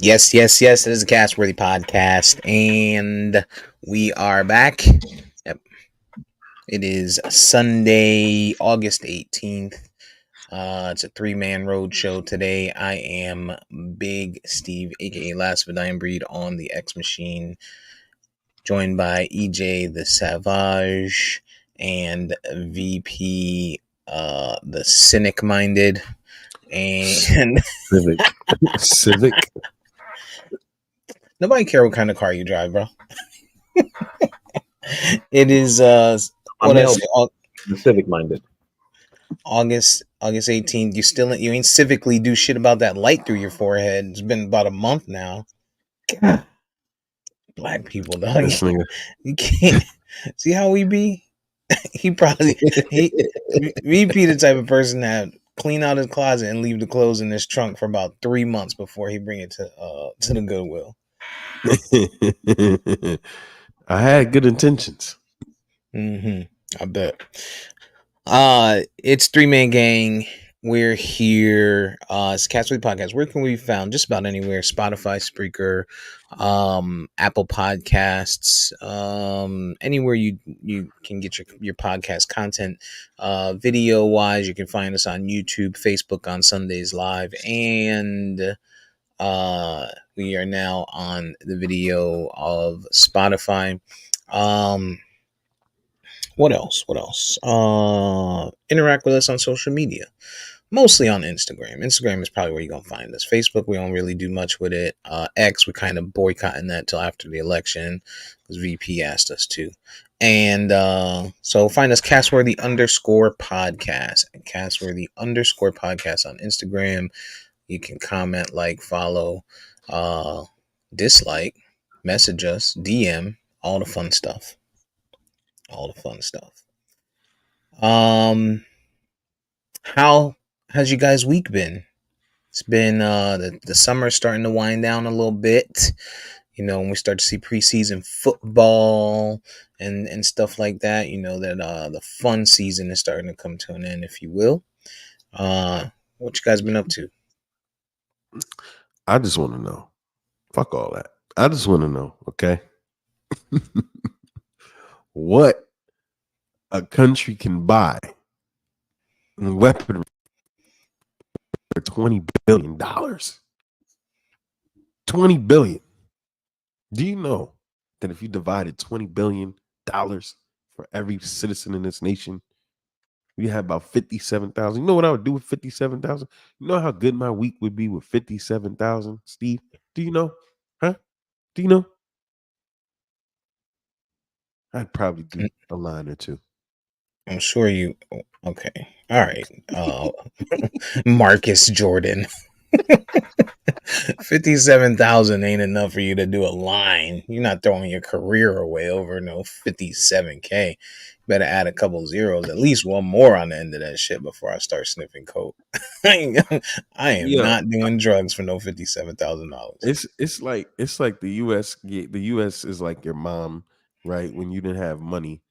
Yes. It is a Castworthy podcast, and we are back. Yep. It is Sunday, August 18th. It's a three-man road show today. I am Big Steve, aka Last of a Dying Breed, on the X Machine, joined by EJ the Savage and VP, the Cynic Minded, and Civic. nobody care what kind of car you drive, bro. It is what I say, The civic minded. August 18th. You ain't civically do shit about that light through your forehead. It's been about a month now. God. Black people, dog. This nigga. You can't see how we be. He VP the type of person that clean out his closet and leave the clothes in his trunk for about 3 months before he bring it to the Goodwill. I had good intentions. I bet. It's Three-Man Gang. We're here. It's Castworthy Podcast. Where can we be found? Just about anywhere. Spotify, Spreaker, Apple Podcasts, anywhere you can get your podcast content. Video wise, you can find us on YouTube, Facebook on Sundays Live, and we are now on the video of Spotify. What else? Interact with us on social media. Mostly on Instagram. Instagram is probably where you're going to find us. Facebook, we don't really do much with it. X, we're kind of boycotting that till after the election because VP asked us to. And so find us Castworthy_podcast. Castworthy_podcast on Instagram. You can comment, like, follow, dislike, message us, DM, all the fun stuff. How has you guys' week been? It's been the summer starting to wind down a little bit. You know, when we start to see preseason football and stuff like that, you know that the fun season is starting to come to an end, if you will. What you guys been up to? I just want to know. Fuck all that. I just want to know, okay? What a country can buy in weaponry for $20 billion. $20 billion. Do you know that if you divided $20 billion for every citizen in this nation, we have about 57,000. You know what I would do with 57,000? You know how good my week would be with 57,000, Steve? Do you know? Huh? Do you know? I'd probably do a line or two. I'm sure you. Okay. All right. Marcus Jordan. 57,000 ain't enough for you to do a line. You're not throwing your career away over no 57K. You better add a couple zeros, at least one more on the end of that shit before I start sniffing coke. I am not doing drugs for no $57,000. It's like the US. The US is like your mom, right? When you didn't have money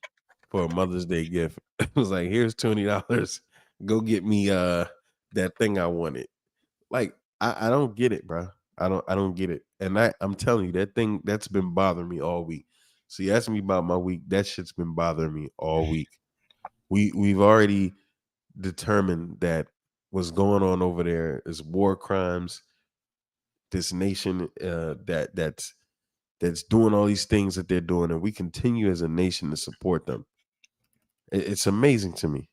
for a Mother's Day gift, it was like, here's $20. Go get me that thing I wanted. Like I don't get it, bro. I don't get it. And I'm telling you, that thing that's been bothering me all week. So you asked me about my week. That shit's been bothering me all week. We've already determined that what's going on over there is war crimes. This nation that's doing all these things that they're doing, and we continue as a nation to support them. It's amazing to me.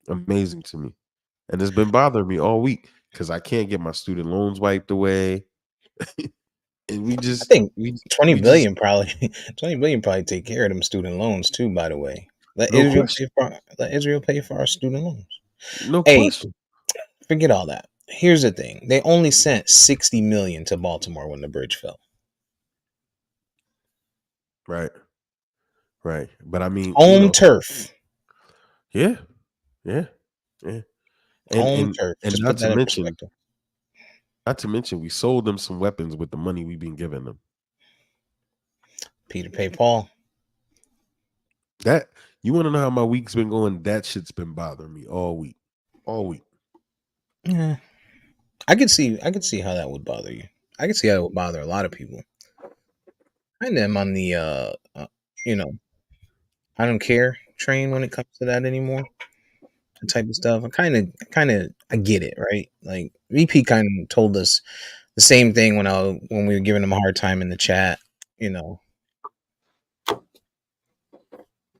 Amazing to me. And it's been bothering me all week because I can't get my student loans wiped away. And I think 20 billion probably take care of them student loans too, by the way. Let Israel pay for our student loans. No question. Forget all that. Here's the thing. They only sent 60 million to Baltimore when the bridge fell. Right. But I mean, turf. Yeah. And Turf. and Just not put that to in mention, perspective. we sold them some weapons with the money we've been giving them. Peter pay Paul. That, you want to know how my week's been going? That shit's been bothering me all week. Yeah. I could see how that would bother you. I can see how it would bother a lot of people. I am on the you know, I don't care train when it comes to that anymore. That type of stuff. I get it, right? Like VP kind of told us the same thing when we were giving him a hard time in the chat. You know,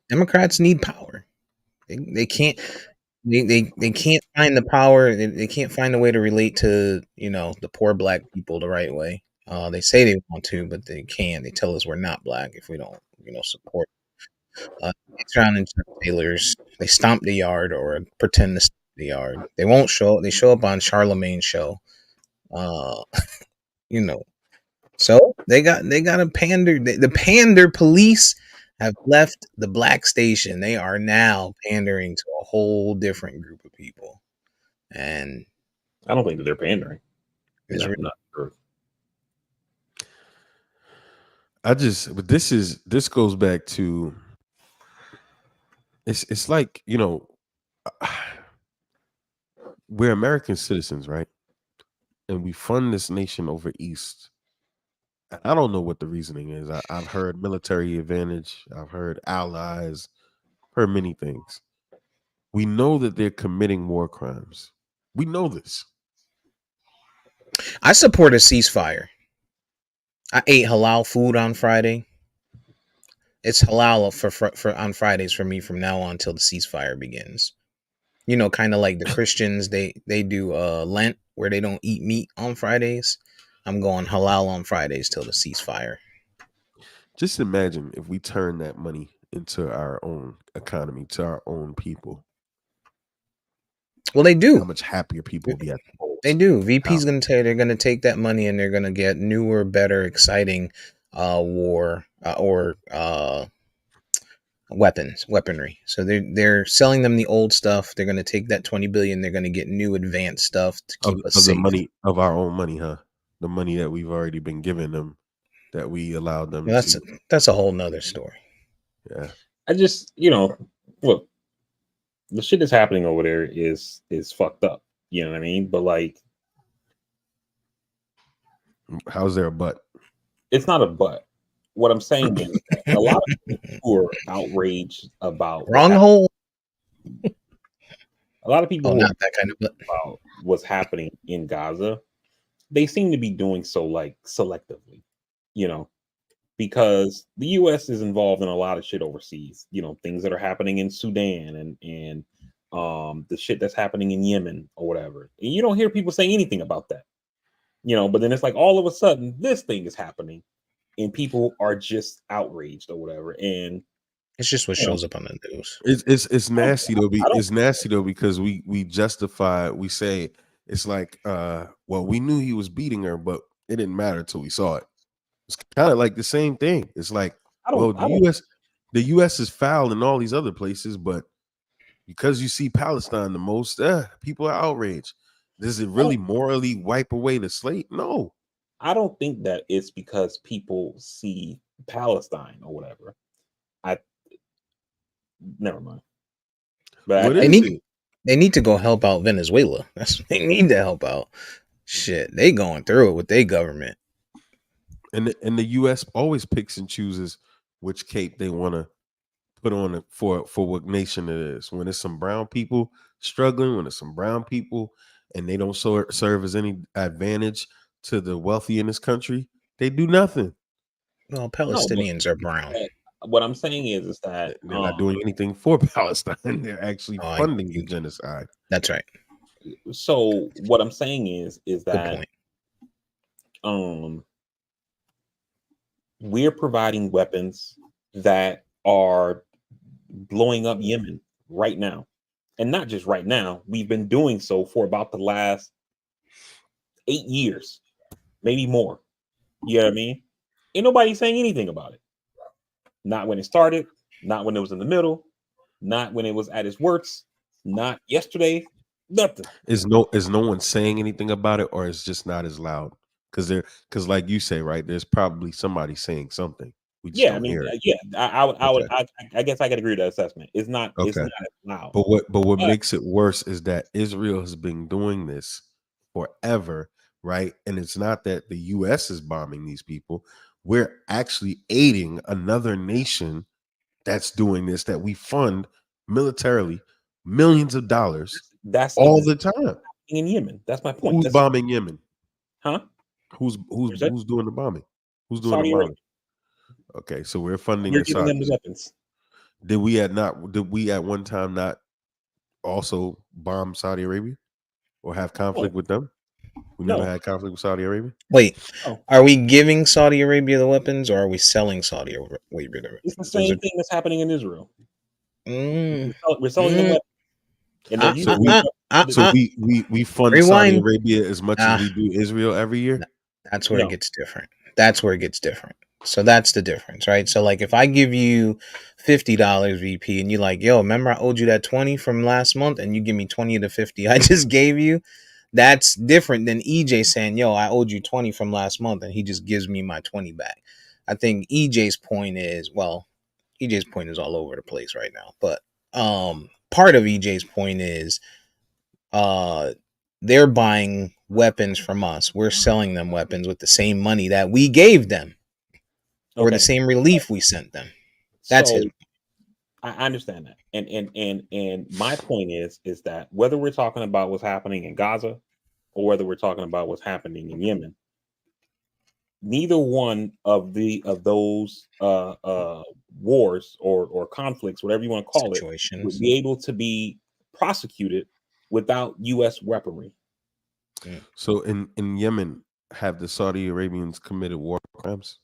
Democrats need power. They can't they can't find the power. They can't find a way to relate to the poor black people the right way. They say they want to, but they can't. They tell us we're not black if we don't support. It's around in Chuck Taylors. They stomp the yard or pretend to stomp the yard. They won't show. They show up on Charlemagne's show. Uh, you know. So they got a pander. The pander police have left the black station. They are now pandering to a whole different group of people, and I don't think that they're pandering. it's Not true. But this goes back to it's like we're American citizens, right? And we fund this nation over East. I don't know what the reasoning is. I've heard military advantage. I've heard allies. Heard many things. We know that they're committing war crimes. We know this. I support a ceasefire. I ate halal food on Friday. It's halal for on Fridays for me from now on till the ceasefire begins. Kind of like the Christians, they do Lent where they don't eat meat on Fridays. I'm going halal on Fridays till the ceasefire. Just imagine if we turn that money into our own economy, to our own people. Well, they do. How much happier people will be at the polls. They do. VP's going to tell you they're going to take that money and they're going to get newer, better, exciting war or weaponry. So they're selling them the old stuff. They're going to take that 20 billion. They're going to get new, advanced stuff to keep us of safe. the money of our own money, huh? The money that we've already been giving them, that we allowed them to. That's a whole nother story. Yeah, I just look, the shit that's happening over there is fucked up. You know what I mean? But like, how's there a but? it's not a but. What I'm saying is that a lot of people who are outraged about Wrong hole. A lot of people who not that kind of about what's happening in Gaza, they seem to be doing so like selectively, because the US is involved in a lot of shit overseas, things that are happening in Sudan and the shit that's happening in Yemen or whatever. And you don't hear people saying anything about that. But then it's like all of a sudden this thing is happening and people are just outraged or whatever. And it's just what shows up on the news. It's nasty though. It's nasty though because we justify. We say it's like, well, we knew he was beating her, but it didn't matter till we saw it. It's kind of like the same thing. It's like, the U.S. is foul in all these other places, but because you see Palestine the most, people are outraged. Does it really morally wipe away the slate? No. I don't think that it's because people see Palestine or whatever. Never mind. But they need to go help out Venezuela. That's what they need to help out. Shit, they going through it with their government. And the U.S. always picks and chooses which cape they want to put on it for what nation it is. When it's some brown people struggling, when it's some brown people and they don't serve as any advantage to the wealthy in this country, they do nothing. Well, Palestinians are brown. What I'm saying is that they're not doing anything for Palestine. They're actually funding the genocide. That's right. So what I'm saying is that we're providing weapons that are blowing up Yemen right now. And not just right now. We've been doing so for about the last 8 years, maybe more. You know what I mean? Ain't nobody saying anything about it. Not when it started, not when it was in the middle, not when it was at its worst, not yesterday, nothing. Is no one saying anything about it, or it's just not as loud? Because like you say, right, there's probably somebody saying something. We just don't hear it. Yeah, I guess I could agree with that assessment. It's not loud. But what makes it worse is that Israel has been doing this forever right? And it's not that the US is bombing these people. We're actually aiding another nation that's doing this, that we fund militarily millions of dollars That's all exactly the time. in Yemen. That's my point. Who's That's it. bombing Yemen? Huh? Who's who's There's it. who's doing the bombing? Who's doing the Saudi Arabia. bombing? Okay, so we're funding We're the giving them the Saudis. weapons. Did we at one time not also bomb Saudi Arabia or have No, conflict with them? We never no, had conflict with Saudi Arabia. Wait, no. are we giving Saudi Arabia the weapons, or are we selling Saudi Arabia the It's the weapons? Those same are thing that's happening in Israel. mm, We're selling them mm, weapons, and they're uh, So uh, using we uh, them. so uh. we fund Saudi Rewind. Arabia as much as Ah, we do Israel every year. that's where it No, gets different. That's where it gets different. So that's the difference, right? So like if I give you $50 VP and you're like, yo, remember I owed you that 20 from last month and you give me 20 of the 50 I just gave you, that's different than EJ saying, yo, I owed you 20 from last month and he just gives me my 20 back. I think EJ's point is, well, EJ's point is all over the place right now, but part of EJ's point is uh they're buying weapons from us. We're selling them weapons with the same money that we gave them or the okay. same relief we sent them. That's his. So I understand that, and my point is that whether we're talking about what's happening in Gaza or whether we're talking about what's happening in Yemen, neither one of those wars or conflicts, whatever you want to call it, would Situations. be able to be prosecuted without U.S. weaponry. Mm. So in Yemen, have the Saudi Arabians committed war crimes?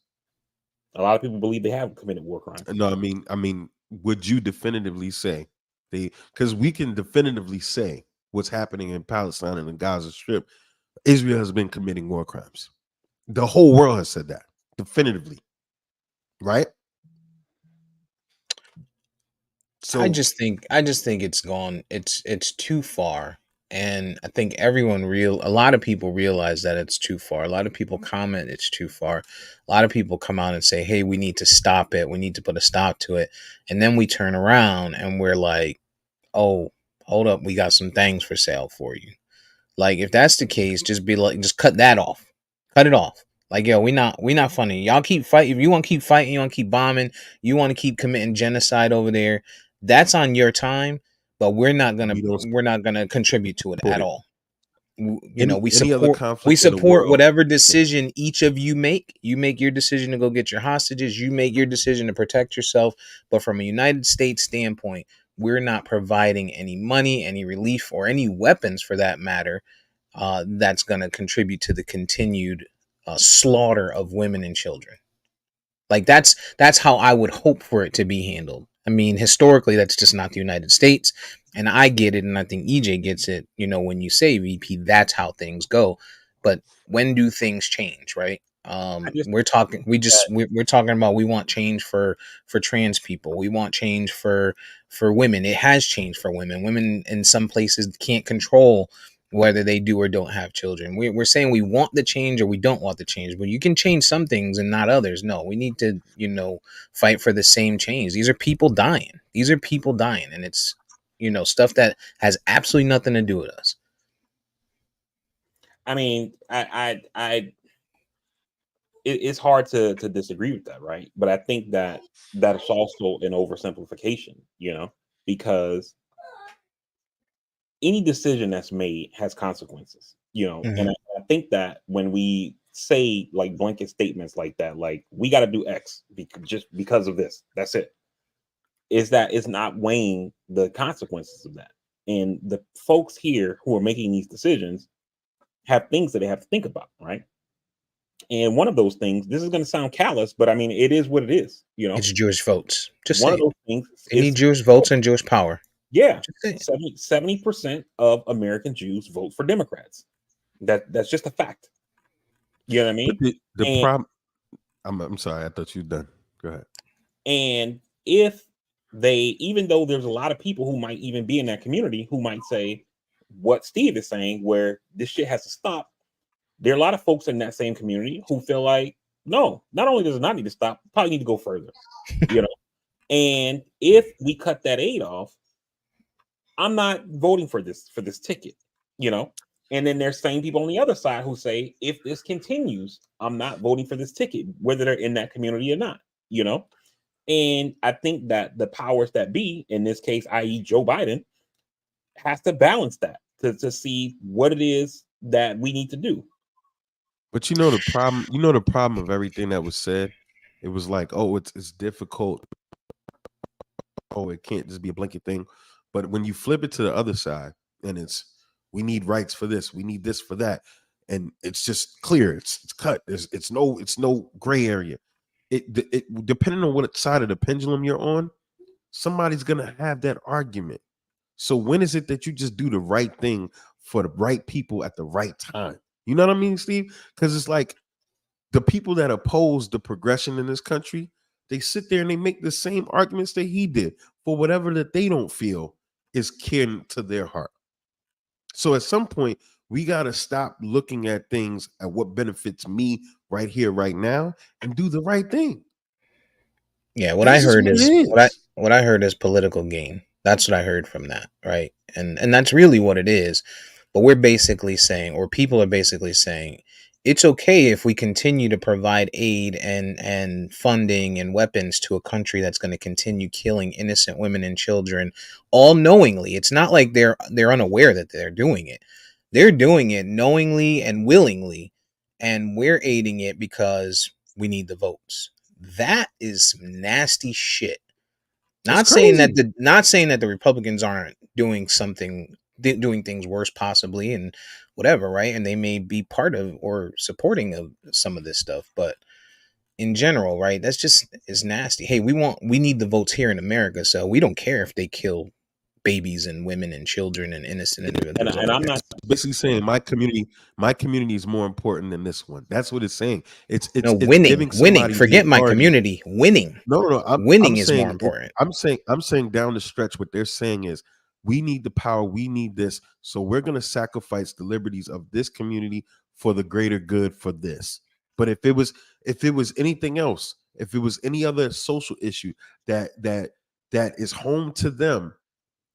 A lot of people believe they have committed war crimes. No, I mean, would you definitively say they? Because we can definitively say what's happening in Palestine and the Gaza Strip. Israel has been committing war crimes. The whole world has said that definitively, right? So I just think it's gone. It's too far. And I think a lot of people realize that it's too far. A lot of people comment it's too far. A lot of people come out and say, "Hey, we need to stop it. We need to put a stop to it." And then we turn around and we're like, "Oh, hold up, we got some things for sale for you." Like if that's the case, just be like, just cut that off, cut it off. Like yo, we not funny. Y'all keep fighting. If you want to keep fighting, you want to keep bombing, you want to keep committing genocide over there. That's on your time, but we don't we're not gonna contribute to it support at it. all. You know, Any other we conflict in the support world? whatever decision each of you make. You make your decision to go get your hostages. You make your decision to protect yourself. But from a United States standpoint, we're not providing any money, any relief, or any weapons for that matter that's going to contribute to the continued slaughter of women and children. Like that's how I would hope for it to be handled. I mean, historically, that's just not the United States, and I get it, and I think EJ gets it. You know, when you say VP, that's how things go. But when do things change, right? I just We're talking. that We're talking about we want change for trans people. We want change for women. It has changed for women. Women in some places can't control whether they do or don't have children. We're saying we want the change or we don't want the change, but you can change some things and not others. No, we need to, fight for the same change. These are people dying. These are people dying. And it's, stuff that has absolutely nothing to do with us. I mean, it's hard to disagree with that, right? But I think that that's also an oversimplification, because any decision that's made has consequences, and Hmm. I think that when we say like blanket statements like that, like we got to do X just because of this, that's it. Is that it's not weighing the consequences of that, and the folks here who are making these decisions have things that they have to think about, right? And one of those things, this is going to sound callous, but I mean, it is what it is. It's Jewish votes. Just One say of it. those things They need is, Jewish votes and Jewish power. yeah, Just say it. 70% of American Jews vote for Democrats. That's just a fact. You know what I But mean? the And problem. I'm sorry. I thought you were done. Go ahead. and if they, even though there's a lot of people who might even be in that community who might say what Steve is saying, where this shit has to stop, there are a lot of folks in that same community who feel like, no, not only does it not need to stop, probably need to go further. You know, and if we cut that aid off, I'm not voting for this ticket. You know, And then there's same people on the other side who say, if this continues, I'm not voting for this ticket, whether they're in that community or not, you know? And I think that the powers that be, in this case, i.e., Joe Biden, has to balance that to see what it is that we need to do. But you know the problem. You know the problem of everything that was said. It was like, oh, it's difficult. Oh, it can't just be a blanket thing. But when you flip it to the other side, and it's we need rights for this, we need this for that, and it's just clear. It's cut. It's no gray area. It depending on what side of the pendulum you're on, somebody's gonna have that argument. So when is it that you just do the right thing for the right people at the right time? You know what I mean, Steve? Because it's like the people that oppose the progression in this country, they sit there and they make the same arguments that he did for whatever that they don't feel is kin to their heart. So at some point, we got to stop looking at things at what benefits me right here, right now, and do the right thing. Yeah, what I That's just heard what it is is. what I heard is political gain. That's what I heard from that, right? And that's really what it is. But we're basically saying, or people are basically saying, it's okay if we continue to provide aid and funding and weapons to a country that's going to continue killing innocent women and children, all knowingly. It's not like they're unaware that they're doing it. They're doing it knowingly and willingly, and we're aiding it because we need the votes. That is some nasty shit. That's Not saying that crazy. the Republicans aren't doing something, doing things worse possibly, and whatever, right? And they may be part of or supporting of some of this stuff, but in general, right? That's just is nasty. Hey, we need the votes here in America, so we don't care if they kill babies and women and children and innocent And individuals and over I'm there. not Basically saying my community is more important than this one. That's what it's saying. It's No, it's it's winning, giving winning. somebody the Forget my authority. community. Winning, No, no, no. I'm winning is more saying it. important. I'm saying down the stretch, what they're saying is we need the power, we need this, so we're gonna sacrifice the liberties of this community for the greater good for this. But if it was anything else, if it was any other social issue that is home to them,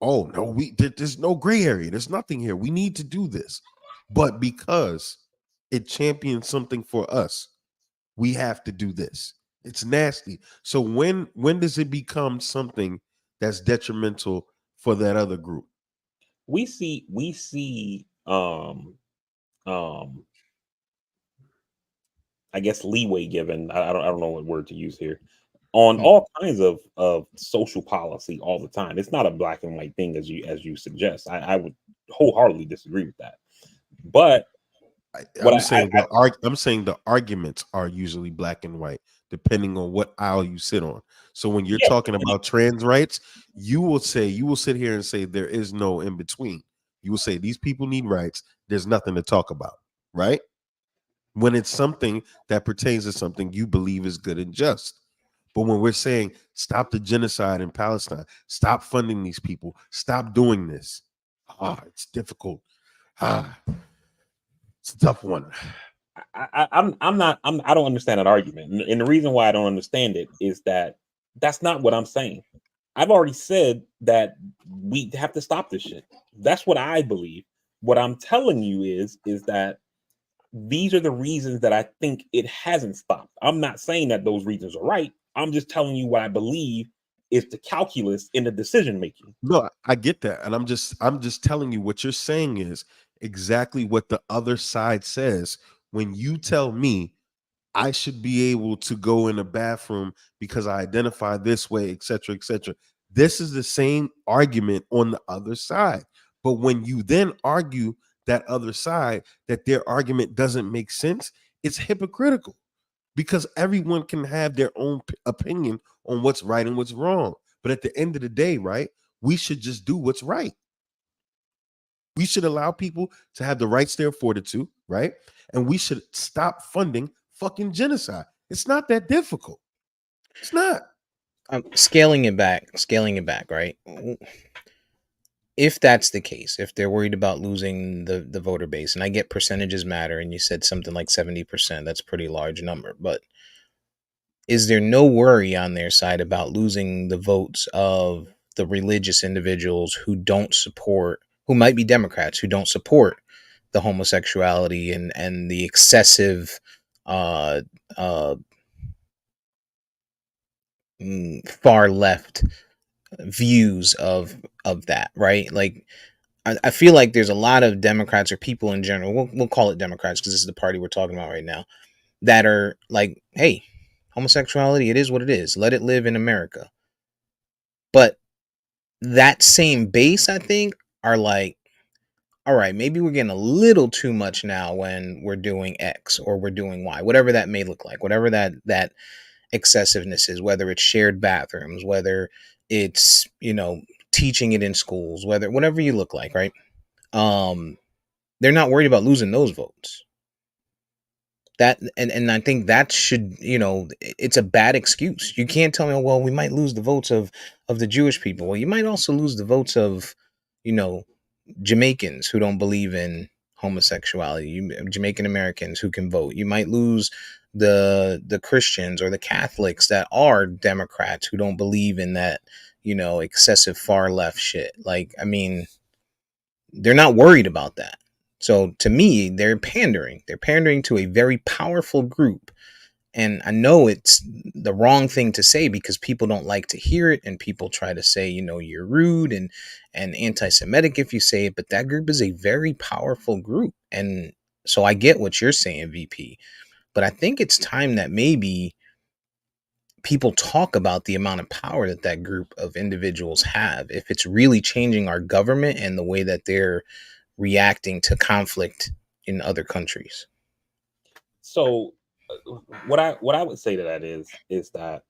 oh no, there's no gray area. There's nothing here. We need to do this. But because it champions something for us, we have to do this. It's nasty. So when does it become something that's detrimental for that other group? we see um I guess leeway given. I don't know what word to use here on Hmm. all kinds of social policy all the time. It's not a black and white thing as you suggest. I would wholeheartedly disagree with that. But what I'm saying the arguments are usually black and white, depending on what aisle you sit on. So when you're yes, talking about trans rights, you will sit here and say there is no in between. You will say these people need rights. There's nothing to talk about, right? When it's something that pertains to something you believe is good and just. But when we're saying stop the genocide in Palestine, stop funding these people, stop doing this, it's difficult. Ah, it's a tough one. I don't understand that argument, and the reason why I don't understand it is that that's not what I'm saying. I've already said that we have to stop this shit. That's what I believe. What I'm telling you is that these are the reasons that I think it hasn't stopped. I'm not saying that those reasons are right. I'm just telling you what I believe is the calculus in the decision making. No, I get that. And I'm just telling you what you're saying is exactly what the other side says when you tell me I should be able to go in a bathroom because I identify this way, et cetera, et cetera. This is the same argument on the other side. But when you then argue that other side that their argument doesn't make sense, it's hypocritical because everyone can have their own opinion on what's right and what's wrong. But at the end of the day, right, we should just do what's right. We should allow people to have the rights they're afforded to, right? And we should stop funding fucking genocide. It's not that difficult. It's not. Scaling it back, right? If that's the case, if they're worried about losing the voter base, and I get percentages matter, and you said something like 70%, that's a pretty large number, but is there no worry on their side about losing the votes of the religious individuals who don't support, who might be Democrats, who don't support the homosexuality and the excessive uh uh far left views of that, right? Like I feel like there's a lot of Democrats or people in general, we'll call it Democrats because this is the party we're talking about right now, that are like, hey, homosexuality, it is what it is, let it live in America. But that same base, I think, are like, all right, maybe we're getting a little too much now when we're doing X or we're doing Y, whatever that may look like, whatever that excessiveness is, whether it's shared bathrooms, whether it's, teaching it in schools, whatever you look like, right? They're not worried about losing those votes. That and I think that should, it's a bad excuse. You can't tell me, oh, well, we might lose the votes of the Jewish people. Well, you might also lose the votes of, you know, Jamaicans who don't believe in homosexuality, Jamaican Americans who can vote. You might lose the Christians or the Catholics that are Democrats who don't believe in that, excessive far left shit. Like, I mean, they're not worried about that. So to me, they're pandering. They're pandering to a very powerful group. And I know it's the wrong thing to say because people don't like to hear it and people try to say, you're rude and anti-Semitic if you say it, but that group is a very powerful group. And so I get what you're saying, VP, but I think it's time that maybe people talk about the amount of power that that group of individuals have, if it's really changing our government and the way that they're reacting to conflict in other countries. So what I would say to that is that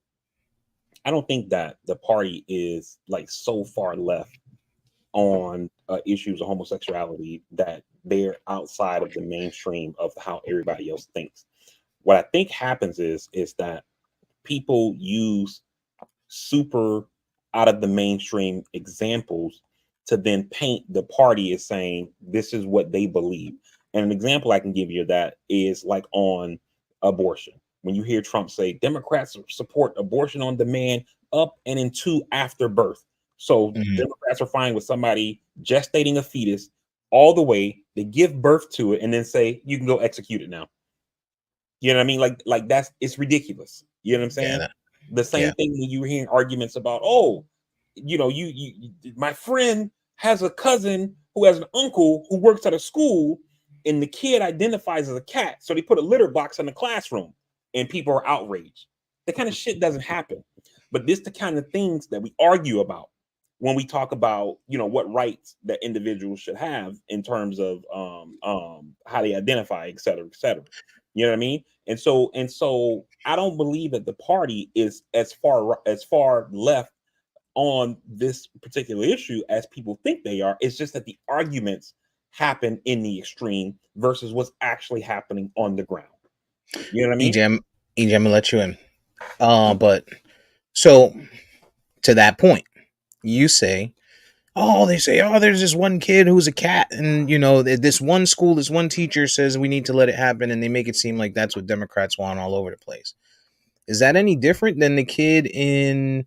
I don't think that the party is like so far left on issues of homosexuality that they're outside of the mainstream of how everybody else thinks. What I think happens is that people use super out of the mainstream examples to then paint the party as saying this is what they believe. And an example I can give you of that is like on abortion. When you hear Trump say Democrats support abortion on demand up and into after birth. So Mhm. Democrats are fine with somebody gestating a fetus all the way, they give birth to it and then say you can go execute it now. You know what I mean? Like that's it's ridiculous. You know what I'm Yeah, saying? The yeah. same thing when you were hearing arguments about, oh, my friend has a cousin who has an uncle who works at a school, and the kid identifies as a cat, so they put a litter box in the classroom, and people are outraged. That kind of shit doesn't happen. But this the kind of things that we argue about when we talk about what rights that individuals should have in terms of how they identify, et cetera, et cetera. You know what I mean? And so I don't believe that the party is as far left on this particular issue as people think they are. It's just that the arguments happen in the extreme versus what's actually happening on the ground. You know what I mean? EJ, I'm gonna let you in. But so to that point, you say, oh, they say, oh, there's this one kid who's a cat, and this one school, this one teacher says we need to let it happen, and they make it seem like that's what Democrats want all over the place. Is that any different than the kid in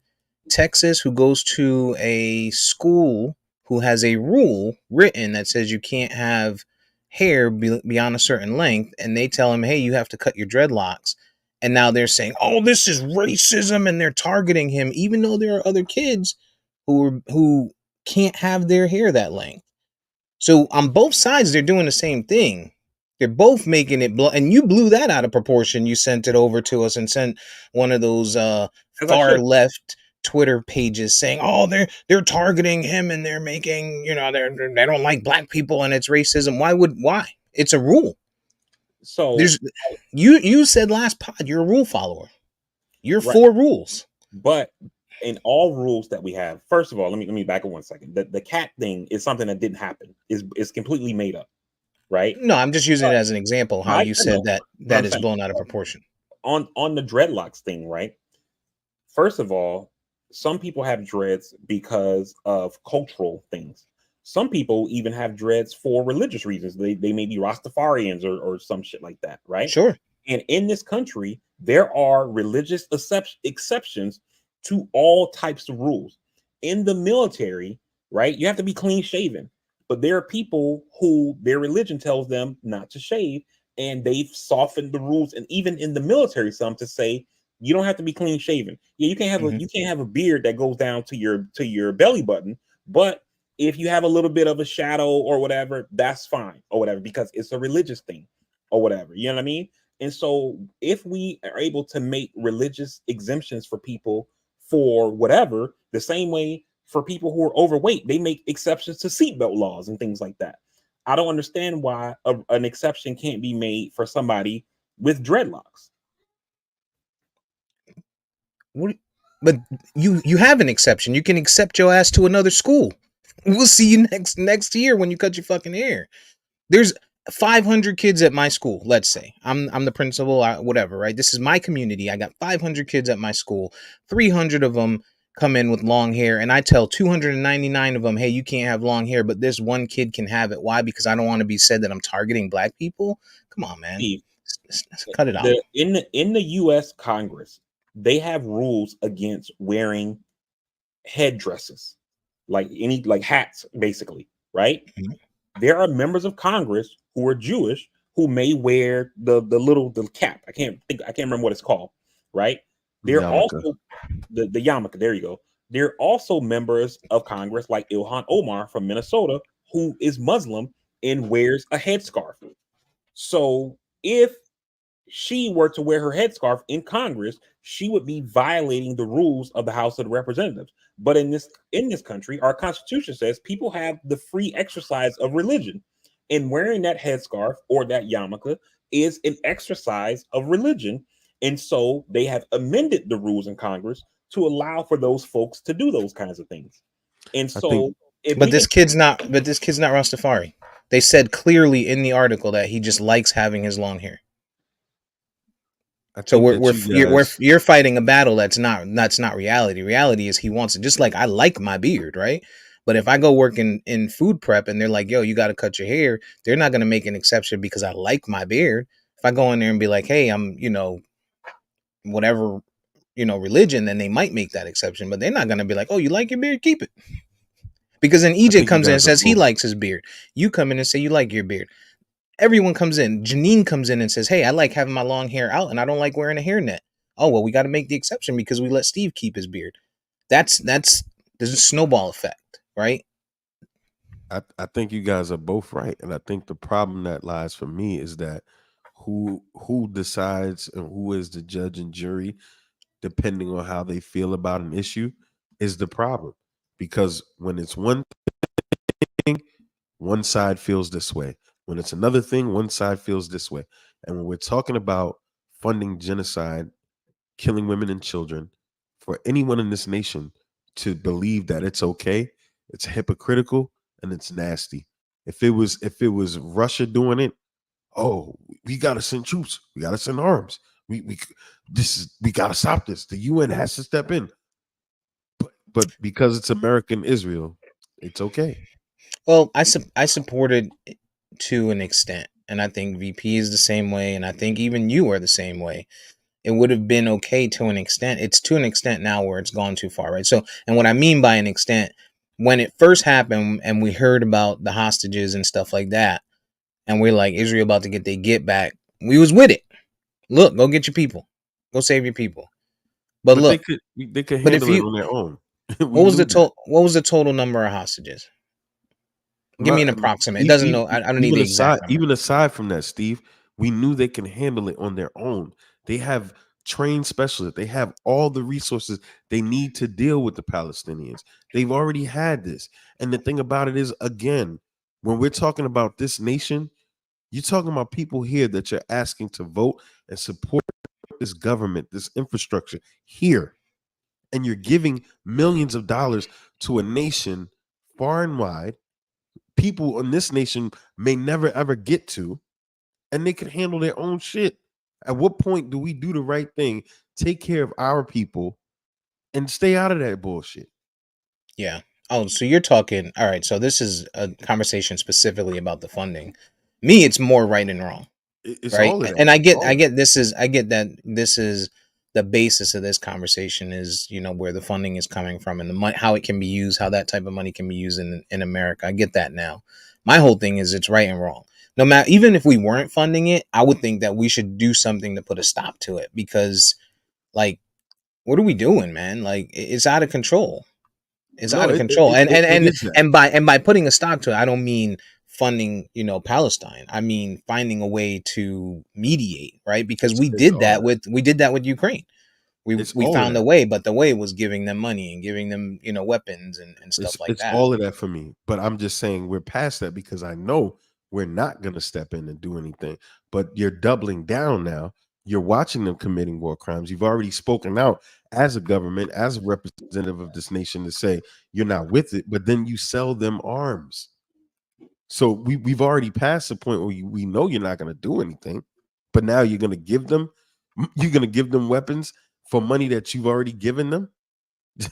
Texas who goes to a school who has a rule written that says you can't have hair beyond a certain length, and they tell him, hey, you have to cut your dreadlocks, and now they're saying, oh, this is racism, and they're targeting him, even though there are other kids who can't have their hair that length. So on both sides, they're doing the same thing. They're both making it and you blew that out of proportion. You sent it over to us and sent one of those As I far should. left Twitter pages saying, "Oh, they're targeting him and they're making they don't like black people and it's racism." Why? It's a rule. So There's you said last pod you're a rule follower. You're right, for rules. but in all rules that we have, first of all, let me back up 1 second. The cat thing is something that didn't happen. Is completely made up, right? No, I'm just using But it as an example no, how I you know, said that but I'm is saying blown out of proportion. on the dreadlocks thing, right? First of all, some people have dreads because of cultural things. Some people even have dreads for religious reasons. They may be Rastafarians or some shit like that, right? Sure. And in this country, there are religious exceptions to all types of rules. In the military, right? You have to be clean shaven. But there are people who their religion tells them not to shave, and they've softened the rules, and even in the military, some to say you don't have to be clean shaven. Yeah, Mhm. you can't have a beard that goes down to your belly button, but if you have a little bit of a shadow or whatever, that's fine or whatever because it's a religious thing or whatever. You know what I mean? And so, if we are able to make religious exemptions for people for whatever, the same way for people who are overweight, they make exceptions to seatbelt laws and things like that. I don't understand why an exception can't be made for somebody with dreadlocks. What? But you have an exception. You can accept your ass to another school. We'll see you next year when you cut your fucking hair. There's 500 kids at my school. Let's say I'm the principal, whatever. Right? This is my community. I got 500 kids at my school. 300 of them come in with long hair, and I tell 299 of them, "Hey, you can't have long hair, but this one kid can have it. Why? Because I don't want to be said that I'm targeting black people. Come on, man. Steve, Cut it out." in the U.S. Congress, they have rules against wearing headdresses, like hats, basically, right? Mhm. There are members of Congress who are Jewish who may wear the cap. I can't remember what it's called, right? They're Yarmulke. also the yarmulke. There you go. They're also members of Congress like Ilhan Omar from Minnesota, who is Muslim and wears a headscarf. So if she were to wear her headscarf in Congress, she would be violating the rules of the House of Representatives. But in this country, our Constitution says people have the free exercise of religion, and wearing that headscarf or that yarmulke is an exercise of religion. And so they have amended the rules in Congress to allow for those folks to do those kinds of things. And I think so if But we can, this kid's not Rastafari. They said clearly in the article that he just likes having his long hair. I So think that you guys. you're fighting a battle that's not reality. Reality is he wants it. Just like I like my beard, right? But if I go work in food prep and they're like, "Yo, you got to cut your hair," they're not gonna make an exception because I like my beard. If I go in there and be like, "Hey, I'm whatever religion," then they might make that exception. But they're not gonna be like, "Oh, you like your beard? Keep it." Because then I EJ think you comes in and guys are says he both. likes his beard. You come in and say you like your beard. Everyone comes in. Janine comes in and says, "Hey, I like having my long hair out, and I don't like wearing a hairnet." Oh well, we got to make the exception because we let Steve keep his beard. That's there's a snowball effect, right? I think you guys are both right, and I think the problem that lies for me is that who decides and who is the judge and jury, depending on how they feel about an issue, is the problem. Because when it's one thing, one side feels this way. When it's another thing, one side feels this way. And when we're talking about funding genocide, killing women and children, for anyone in this nation to believe that it's okay, it's hypocritical and it's nasty. If it was Russia doing it, oh, we gotta send troops, we gotta send arms. We gotta stop this. The UN has to step in. But because it's American Israel, it's okay. Well, I supported it to an extent, and I think VP is the same way, and I think even you are the same way. It would have been okay to an extent. It's to an extent now where it's gone too far, right? So, and what I mean by an extent, when it first happened and we heard about the hostages and stuff like that, and we're like, Israel about to get their get back, we was with it. Look, go get your people, go save your people. But But look, they could but if handle it you, on their own. We knew that. what was the total number of hostages? Give me My, an approximate. It doesn't even, know. I don't need the exact number. even aside from that, Steve, we knew they can handle it on their own. They have trained specialists. They have all the resources they need to deal with the Palestinians. They've already had this. And the thing about it is, again, when we're talking about this nation, you're talking about people here that you're asking to vote and support this government, this infrastructure here. And you're giving millions of dollars to a nation far and wide, people in this nation may never ever get to, and they can handle their own shit. At what point do we do the right thing, take care of our people, and stay out of that bullshit? Yeah. Oh, so you're talking. All right. So this is a conversation specifically about the funding. Me, it's more right and wrong, It's right? all of that. And I get this is I get that this is the basis of this conversation is, where the funding is coming from and the money, how it can be used, how that type of money can be used in America. I get that now. My whole thing is it's right and wrong. No matter, even if we weren't funding it, I would think that we should do something to put a stop to it because, like, what are we doing, man? Like, it's out of control. It's No, out of it control. And and it and is that. and by putting a stop to it, I don't mean funding, Palestine. I mean finding a way to mediate, right? Because It's all that. we did that with Ukraine. We It's we all of found a that. way, but the way was giving them money and giving them, weapons and stuff like It's that. all of that for me. But I'm just saying we're past that because I know we're not going to step in and do anything. But you're doubling down now. You're watching them committing war crimes. You've already spoken out as a government, as a representative of this nation to say you're not with it, but then you sell them arms. So we've already passed the point where we know you're not going to do anything, but now you're going to give them weapons for money that you've already given them.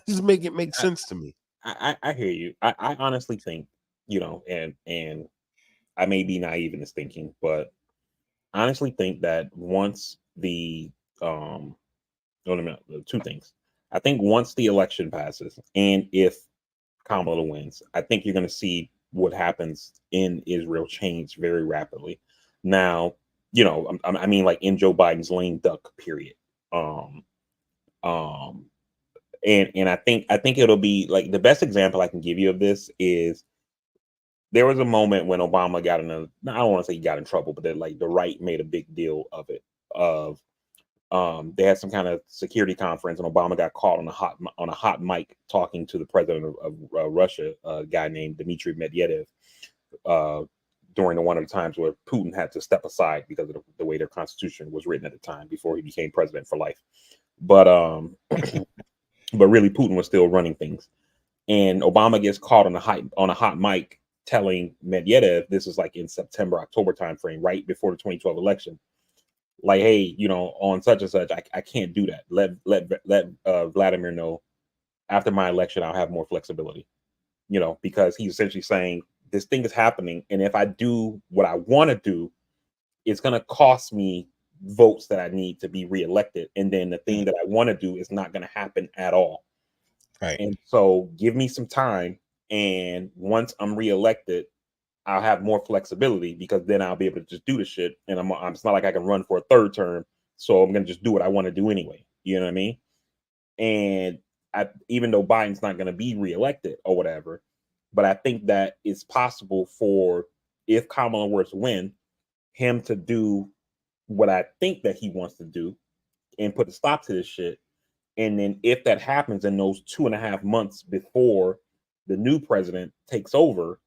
Just make it make I, sense to me. I hear you. I honestly think, and I may be naive in this thinking, but I honestly think that once the no, no, no, two things. I think once the election passes, and if Kamala wins, I think you're going to see what happens in Israel change very rapidly. Now, I mean, like in Joe Biden's lame duck period. Um, um, and I think it'll be like the best example I can give you of this is there was a moment when Obama got in a I don't want to say he got in trouble, but that like the right made a big deal of it. Of they had some kind of security conference, and Obama got caught on a hot mic talking to the president of Russia, a guy named Dmitry Medvedev, uh, during the one of the times where Putin had to step aside because of the way their constitution was written at the time before he became president for life. But but really, Putin was still running things, and Obama gets caught on a hot mic telling Medvedev, this is like in September October timeframe, right before the 2012 election, like, hey, on such and such, I can't do that. Let Vladimir know after my election, I'll have more flexibility. Because he's essentially saying this thing is happening, and if I do what I want to do, it's going to cost me votes that I need to be reelected, and then the thing that I want to do is not going to happen at all. Right. And so, give me some time, and once I'm reelected, I'll have more flexibility because then I'll be able to just do the shit. And it's not like I can run for a third term. So I'm going to just do what I want to do anyway. You know what I mean? And even though Biden's not going to be reelected or whatever, but I think that it's possible for, if Kamala were to win, him to do what I think that he wants to do and put a stop to this shit. And then if that happens in those 2.5 months before the new president takes over,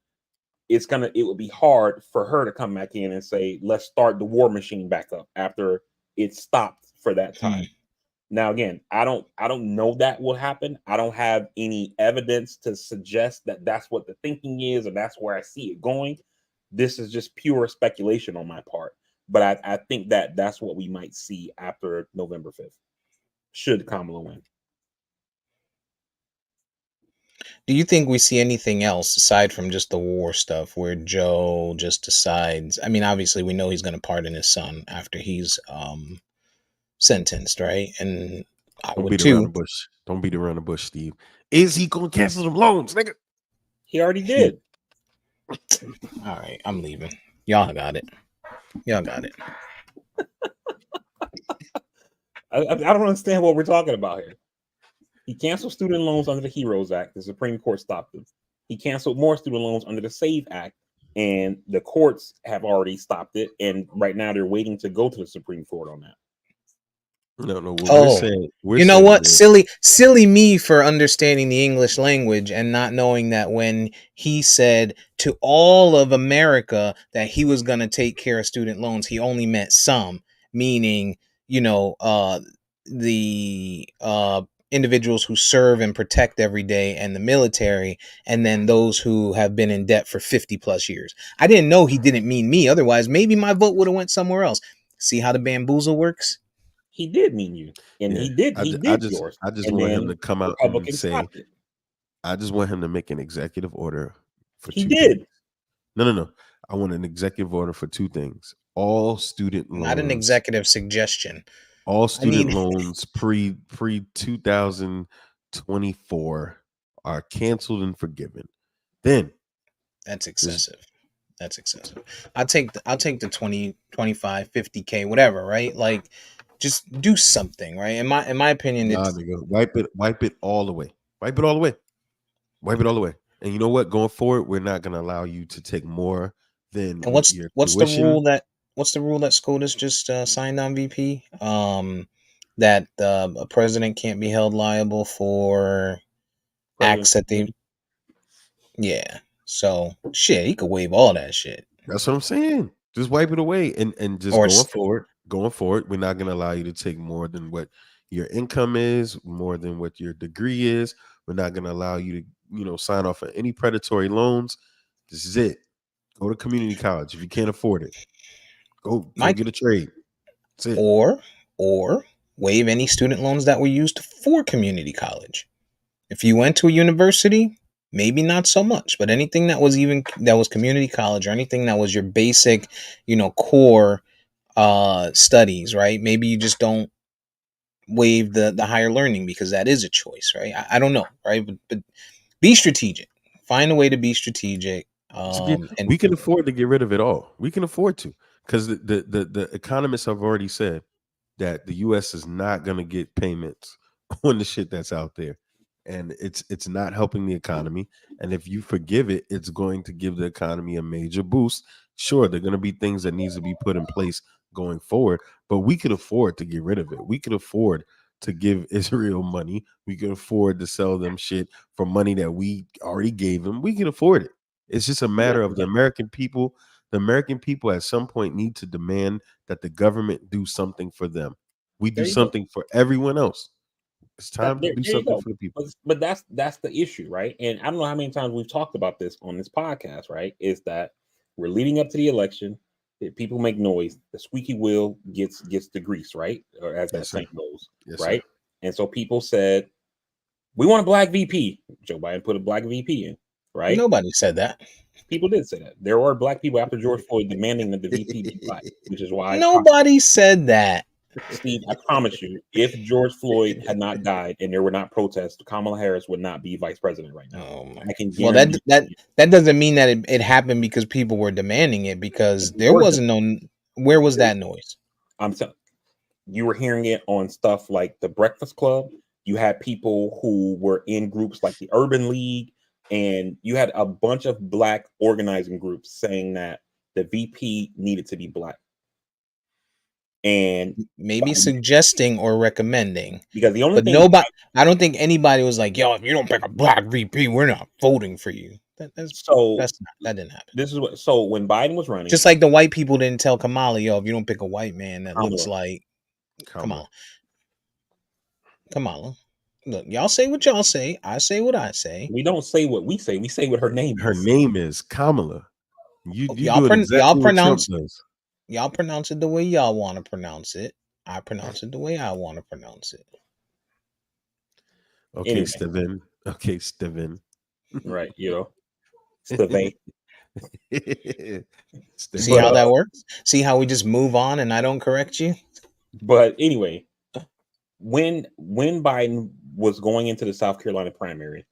it would be hard for her to come back in and say, let's start the war machine back up after it stopped for that Hmm. time. Now again, I don't know that will happen. I don't have any evidence to suggest that that's what the thinking is or that's where I see it going. This is just pure speculation on my part, but I think that that's what we might see after November 5th, should Kamala win. Do you think we see anything else aside from just the war stuff where Joe just decides? I mean, obviously, we know he's going to pardon his son after he's sentenced, right? And I Don't would beat around the too. bush. Don't beat around the bush, Steve. Is he gonna cancel them loans, nigga? He already He, did. all right, I'm leaving. Y'all got it. Y'all got it. I don't understand what we're talking about here. He canceled student loans under the HEROES Act. The Supreme Court stopped him. He canceled more student loans under the SAVE Act, and the courts have already stopped it. And right now, they're waiting to go to the Supreme Court on that. No. What Oh, we're you know saying what? that Silly me for understanding the English language and not knowing that when he said to all of America that he was going to take care of student loans, he only meant some, meaning, you know, the individuals who serve and protect every day and the military, and then those who have been in debt for 50 plus years. I didn't know he didn't mean me. Otherwise, maybe my vote would have went somewhere else. See how the bamboozle works? He did mean you, and yeah, he did yours, I just and want him to then come out and Republicans say, stopped it. I just want him to make an executive order for He two things. did. No. I want an executive order for two things. All student Not an loans. executive suggestion. All I mean, student loans pre 2024 are canceled and forgiven. Then that's there's excessive. That's excessive. I'll take the 20, 25, 50K, whatever, right? Like, just do something, right? In my opinion, nah, it's nigga, wipe it all away. Wipe it all away. Wipe it all away. And you know what? Going forward, we're not gonna allow you to take more than and what what's your what's the tuition. rule that what's the rule that SCOTUS just signed on VP? That a president can't be held liable for acts President, that they, yeah. So shit, he could waive all that shit. That's what I'm saying. Just wipe it away, and just Or s- going forward, we're not gonna allow you to take more than what your income is, more than what your degree is. We're not gonna allow you to, sign off on any predatory loans. This is it. Go to community college if you can't afford it. Go my get a trade. That's it. or or waive any student loans that were used for community college. If you went to a university, maybe not so much, but anything that was community college or anything that was your basic, core studies, right? Maybe you just don't waive the higher learning because that is a choice, right? I don't know, right? But be strategic. Find a way to be strategic. And We can afford to get rid of it all. We can afford to, because the economists have already said that the U.S. is not going to get payments on the shit that's out there, and it's not helping the economy. And if you forgive it, it's going to give the economy a major boost. Sure, there are going to be things that needs to be put in place going forward, but we could afford to get rid of it. We could afford to give Israel money. We could afford to sell them shit for money that we already gave them. We can afford it. It's just a matter of exactly. the American people. The American people at some point need to demand that the government do something for them. We do There you go. something for everyone else. It's That time to there, do there you something go. for the people. But that's the issue, right? And I don't know how many times we've talked about this on this podcast, right? Is that we're leading up to the election. People make noise. The squeaky wheel gets the grease, right? Or as that Yes, sir. saying goes, Yes, sir. right? And so people said, we want a black VP. Joe Biden put a black VP in, right? nobody said that. People did say that. There were black people after George Floyd demanding that the VP be black, which is why Nobody said that. Steve, I promise you, if George Floyd had not died and there were not protests, Kamala Harris would not be vice president right now. Oh my. I can Well, that guarantee that you. that doesn't mean that it happened because people were demanding it, because there Or wasn't no. Where was that noise? I'm telling you, were hearing it on stuff like the Breakfast Club. You had people who were in groups like the Urban League, and you had a bunch of black organizing groups saying that the VP needed to be black. And Maybe suggesting or recommending, because the only but thing, nobody. I don't think anybody was like, "Yo, if you don't pick a black VP, we're not voting for you." so That didn't happen. this is what, so when Biden was running, Just like the white people didn't tell Kamala, "Yo, if you don't pick a white man that looks Kamala, like Kamala. Kamala, Kamala." Look, y'all say what y'all say. I say what I say. we don't say what we say what her name Her is. name is Kamala. You Y'all doing y'all exactly what Trump pronounce does. y'all pronounce it the way y'all want to pronounce it. I pronounce it the way I want to pronounce it. Okay, Anyway, Steven. Okay, Steven. right, Steve. See But how Steven. that works? See how we just move on and I don't correct you? anyway, when Biden was going into the South Carolina primary,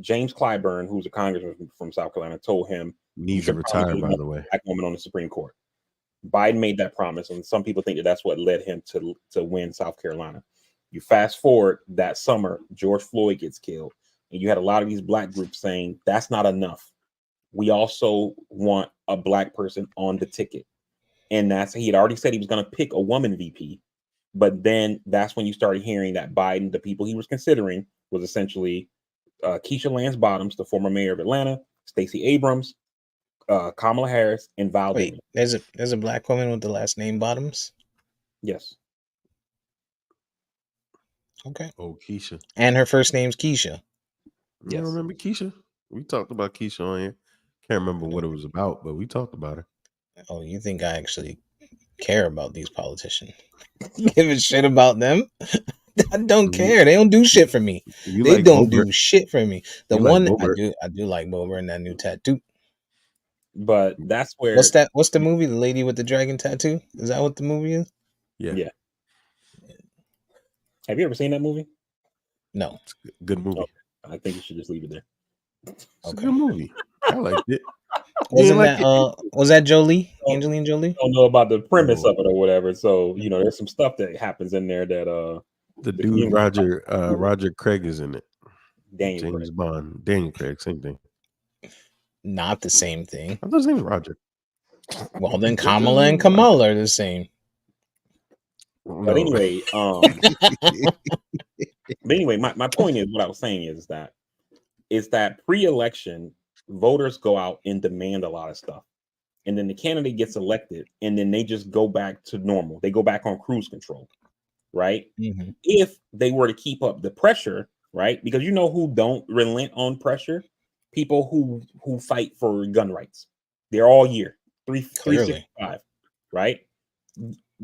James Clyburn, who's a congressman from South Carolina, told him you Needs to should probably retire, vote by no the way. black woman on the Supreme Court. Biden made that promise, and some people think that that's what led him to win South Carolina. You fast forward that summer, George Floyd gets killed, and you had a lot of these black groups saying that's not enough. We also want a black person on the ticket, and that's he had already said he was going to pick a woman VP, but then that's when you started hearing that Biden, the people he was considering, was essentially Keisha Lance Bottoms, the former mayor of Atlanta, Stacey Abrams, Kamala Harris, and Val Wait, Demings. there's a black woman with the last name Bottoms? Yes. Okay. Oh, Keisha. And her first name's Keisha. You don't Yes. remember Keisha? We talked about Keisha on here. Can't remember what it was about, but we talked about her. Oh, you think I actually care about these politicians? Give a shit about them? I don't You, care. They don't do shit for me. you They like don't Bobert. do shit for me. The You like one Bobert. I do like Boba and that new tattoo. But that's What's where, that? What's the movie? The Lady with the Dragon Tattoo? Is that what the movie is? Yeah. yeah. Have you ever seen that movie? No. It's a good movie. Okay. I think you should just leave it there. It's a Okay. good movie. I liked it. You ain't Wasn't like that it? was that Jolie? Don't, Angelina Jolie? don't know about the premise No. of it or whatever. So Mm. there's some stuff that happens in there that The the dude community. Roger Craig is in it. Daniel James Craig. Bond. Daniel Craig, same thing. Not the same thing. I thought his name was Roger. Well, then What's his Kamala name? and Kamala are the same. But No. anyway, my point is what I was saying is that pre-election voters go out and demand a lot of stuff. And then the candidate gets elected and then they just go back to normal. They go back on cruise control, right? Mm-hmm. If they were to keep up the pressure, right? Because you know who don't relent on pressure? People who fight for gun rights. They're all year. Clearly. 365, right?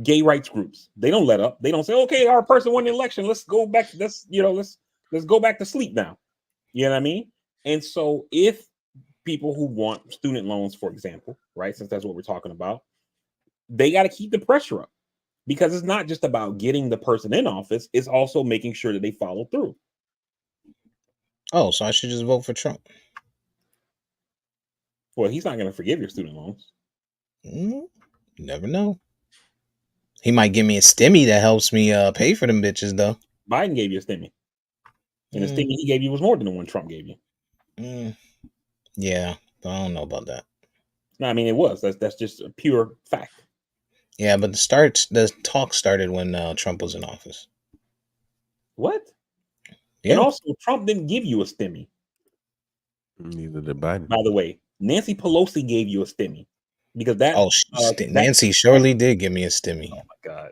Gay rights groups. They don't let up. They don't say, okay, our person won the election. Let's go back. Let's go back to sleep now. You know what I mean? And so if people who want student loans, for example, right? Since that's what we're talking about, they got to keep the pressure up because it's not just about getting the person in office, it's also making sure that they follow through. Oh, so I should just vote for Trump. Well, he's not going to forgive your student loans. You never know. He might give me a stimmy that helps me pay for them bitches, though. Biden gave you a stimmy. And the stimmy he gave you was more than the one Trump gave you. Yeah, but I don't know about that. No, I mean, it was. That's just a pure fact. Yeah, but the talk started when Trump was in office. What? Yeah. And also, Trump didn't give you a stimmy. Neither did Biden. By the way, Nancy Pelosi gave you a stimmy because that. Oh, Nancy surely did give me a stimmy. Oh my god!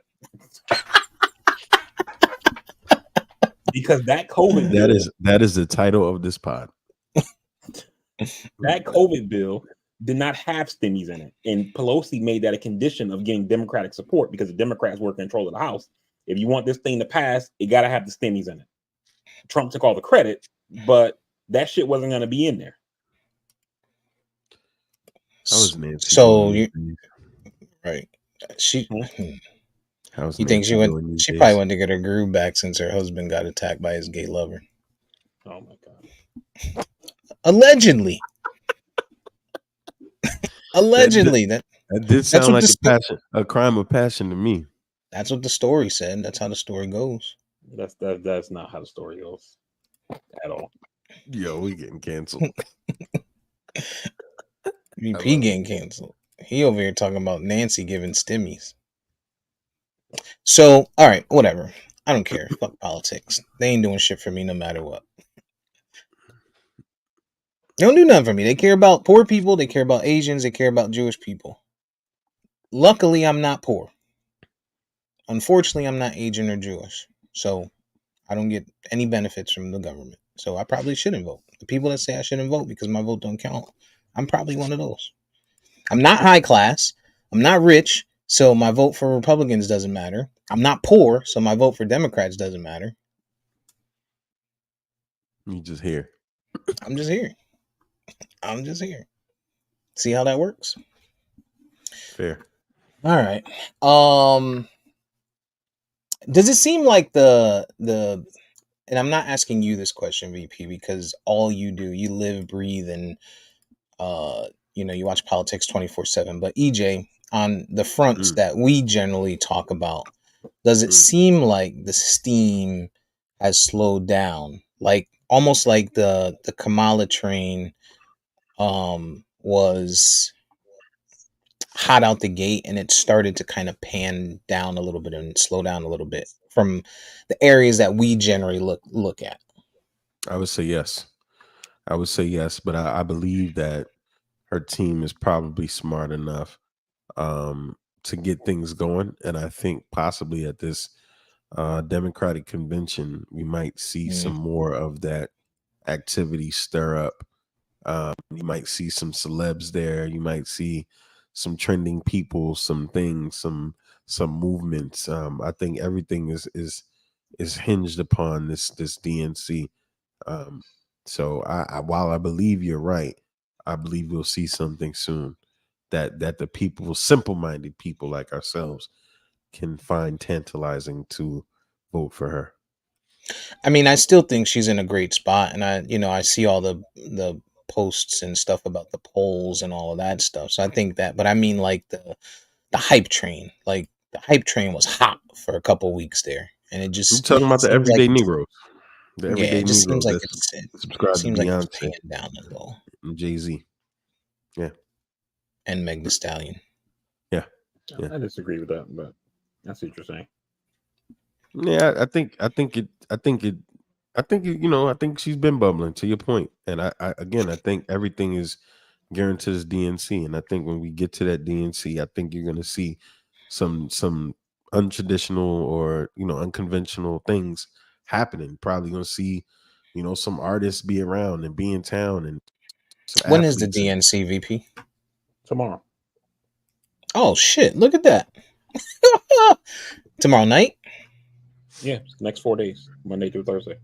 Because that COVID bill, that is the title of this pod. that COVID bill did not have stimmies in it, and Pelosi made that a condition of getting Democratic support because the Democrats were in control of the House. If you want this thing to pass, it got to have the stimmies in it. Trump took all the credit, but that shit wasn't going to be in there. How was Nancy? So right? She. How was You think Nancy doing these she days? probably went to get her groove back since her husband got attacked by his gay lover. Oh my god! Allegedly. Allegedly. That did sound like a crime of passion to me. That's what the story said. That's how the story goes. That's not how the story goes at all. Yo, we getting canceled. VP getting canceled. He over here talking about Nancy giving stimmies. So, all right, whatever. I don't care. Fuck politics. They ain't doing shit for me no matter what. They don't do nothing for me. They care about poor people. They care about Asians. They care about Jewish people. Luckily, I'm not poor. Unfortunately, I'm not Asian or Jewish. So, I don't get any benefits from the government. So, I probably shouldn't vote. The people that say I shouldn't vote because my vote don't count, I'm probably one of those. I'm not high class. I'm not rich. So, my vote for Republicans doesn't matter. I'm not poor. So, my vote for Democrats doesn't matter. You just here. I'm just here. I'm just here. See how that works? Fair. All right. Does it seem like the and I'm not asking you this question, VP, because all you do, you live, breathe, and you watch politics 24/7. But EJ, on the fronts that we generally talk about, does it seem like the steam has slowed down? Like almost like the Kamala train was hot out the gate and it started to kind of pan down a little bit and slow down a little bit from the areas that we generally look at? I would say yes. But I believe that her team is probably smart enough to get things going. And I think possibly at this Democratic convention, we might see some more of that activity stir up. You might see some celebs there. You might see some trending people, some things, some movements. I think everything is hinged upon this DNC. So while I believe you're right, I believe we'll see something soon that the people, simple-minded people like ourselves, can find tantalizing to vote for her. I mean, I still think she's in a great spot, and I see all the posts and stuff about the polls and all of that stuff. So I think that, but I mean, like the hype train, like the hype train was hot for a couple weeks there, and it I'm just talking about the seems like everyday Negroes, the yeah, everyday it just seems Negroes like that it subscribe to seems like it's Beyonce paying down a little. and Jay-Z. Yeah, And Meg The Stallion. yeah, yeah. I disagree with that, but that's interesting. Yeah, I think I think she's been bubbling to your point. And I again, I think everything is guaranteed as DNC. And I think when we get to that DNC, I think you're gonna see some untraditional or unconventional things happening. Probably gonna see, some artists be around and be in town and some When is the athletes and DNC VP? Tomorrow. Oh shit! Look at that. Tomorrow night. Yeah, next 4 days, Monday through Thursday.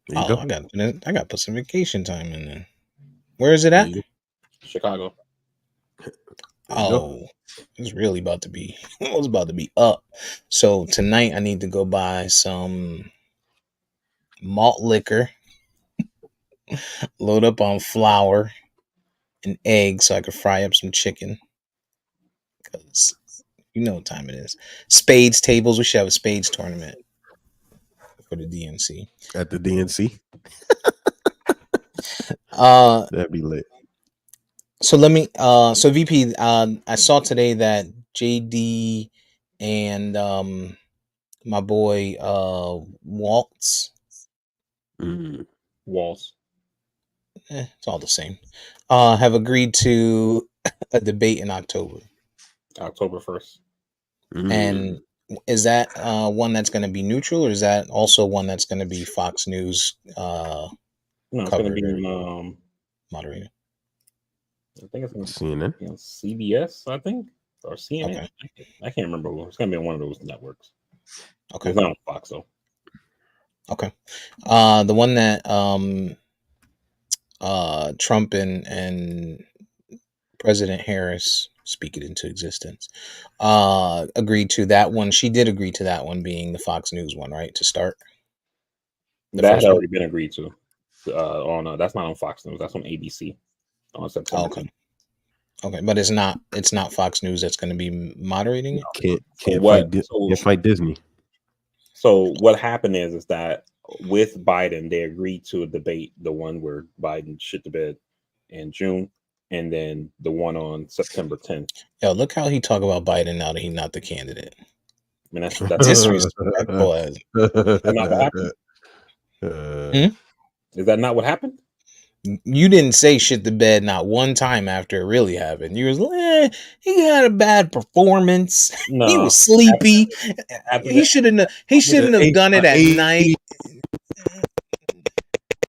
there you Oh, go. I got to put some vacation time in there. Where is it There at? you go. Chicago. There you go. Oh, it's really about to be. It's about to be up. So tonight I need to go buy some malt liquor, load up on flour and eggs so I could fry up some chicken. Cause you know what time it is. Spades tables. We should have a spades tournament for the DNC. At the DNC, Uh, that'd be lit. so let me. So VP. I saw today that JD and my boy Waltz. Mm. Walls. It's all the same. Have agreed to a debate in October. October 1st. And Mm. is that one that's going to be neutral, or is that also one that's going to be Fox News No, it's going to covered be or in, moderated? I think it's going to CNN. be on CBS, I think, or CNN. Okay. I can't remember. It's going to be on one of those networks. Okay. It's not on Fox, though. Okay. The one that Trump and President Harris, speak it into existence, agreed to that one. She did agree to that one being the Fox News one, right? To start the That had first one. already been agreed to. That's not on Fox News. That's on ABC on Oh, September okay. 10th. Okay, but it's not Fox News that's going to be moderating it. So what? So Can't fight Disney. So what happened is that with Biden, they agreed to a debate, the one where Biden shit the bed in June, and then the one on September 10th. Yo, look how he talk about Biden now that he's not the candidate. I mean, that's Disrespectful as. not what happened. Hmm? Is that not what happened? You didn't say shit the bed not one time after it really happened. You was he had a bad performance. He No. was sleepy. After He that, shouldn't have done it at night.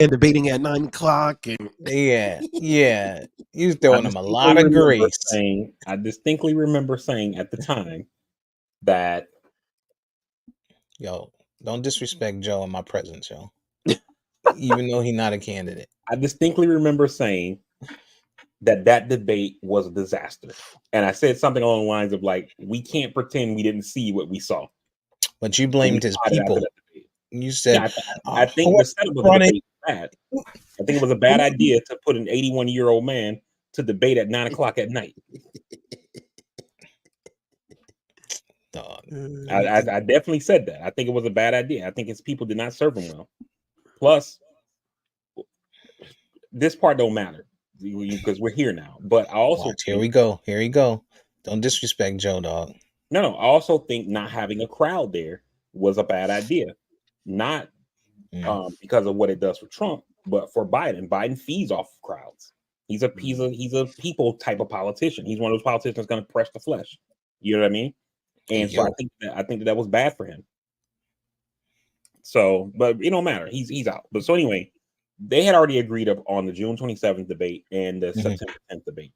And debating at 9 o'clock and Yeah. You was I throwing him a lot of grace. I distinctly remember saying at the time that Yo, don't disrespect Joe in my presence, yo. Even though he's not a candidate. I distinctly remember saying that debate was a disaster. And I said something along the lines of like, we can't pretend we didn't see what we saw. But you And we blamed his spotted after people. that debate. You said, I think the setup of the debate was bad. I think it was a bad idea to put an 81-year-old man to debate at 9 o'clock at night. I definitely said that. I think it was a bad idea. I think his people did not serve him well. Plus, this part don't matter because we're here now. But I also Here we go. Don't disrespect Joe, dog. No. I also think not having a crowd there was a bad idea. Not because of what it does for Trump, but for Biden. Biden feeds off of crowds. He's a people type of politician. He's one of those politicians that's going to press the flesh. You know what I mean? And so I think that was bad for him. So, but it don't matter. He's out. But so anyway, they had already agreed up on the June 27th debate and the September 10th debate.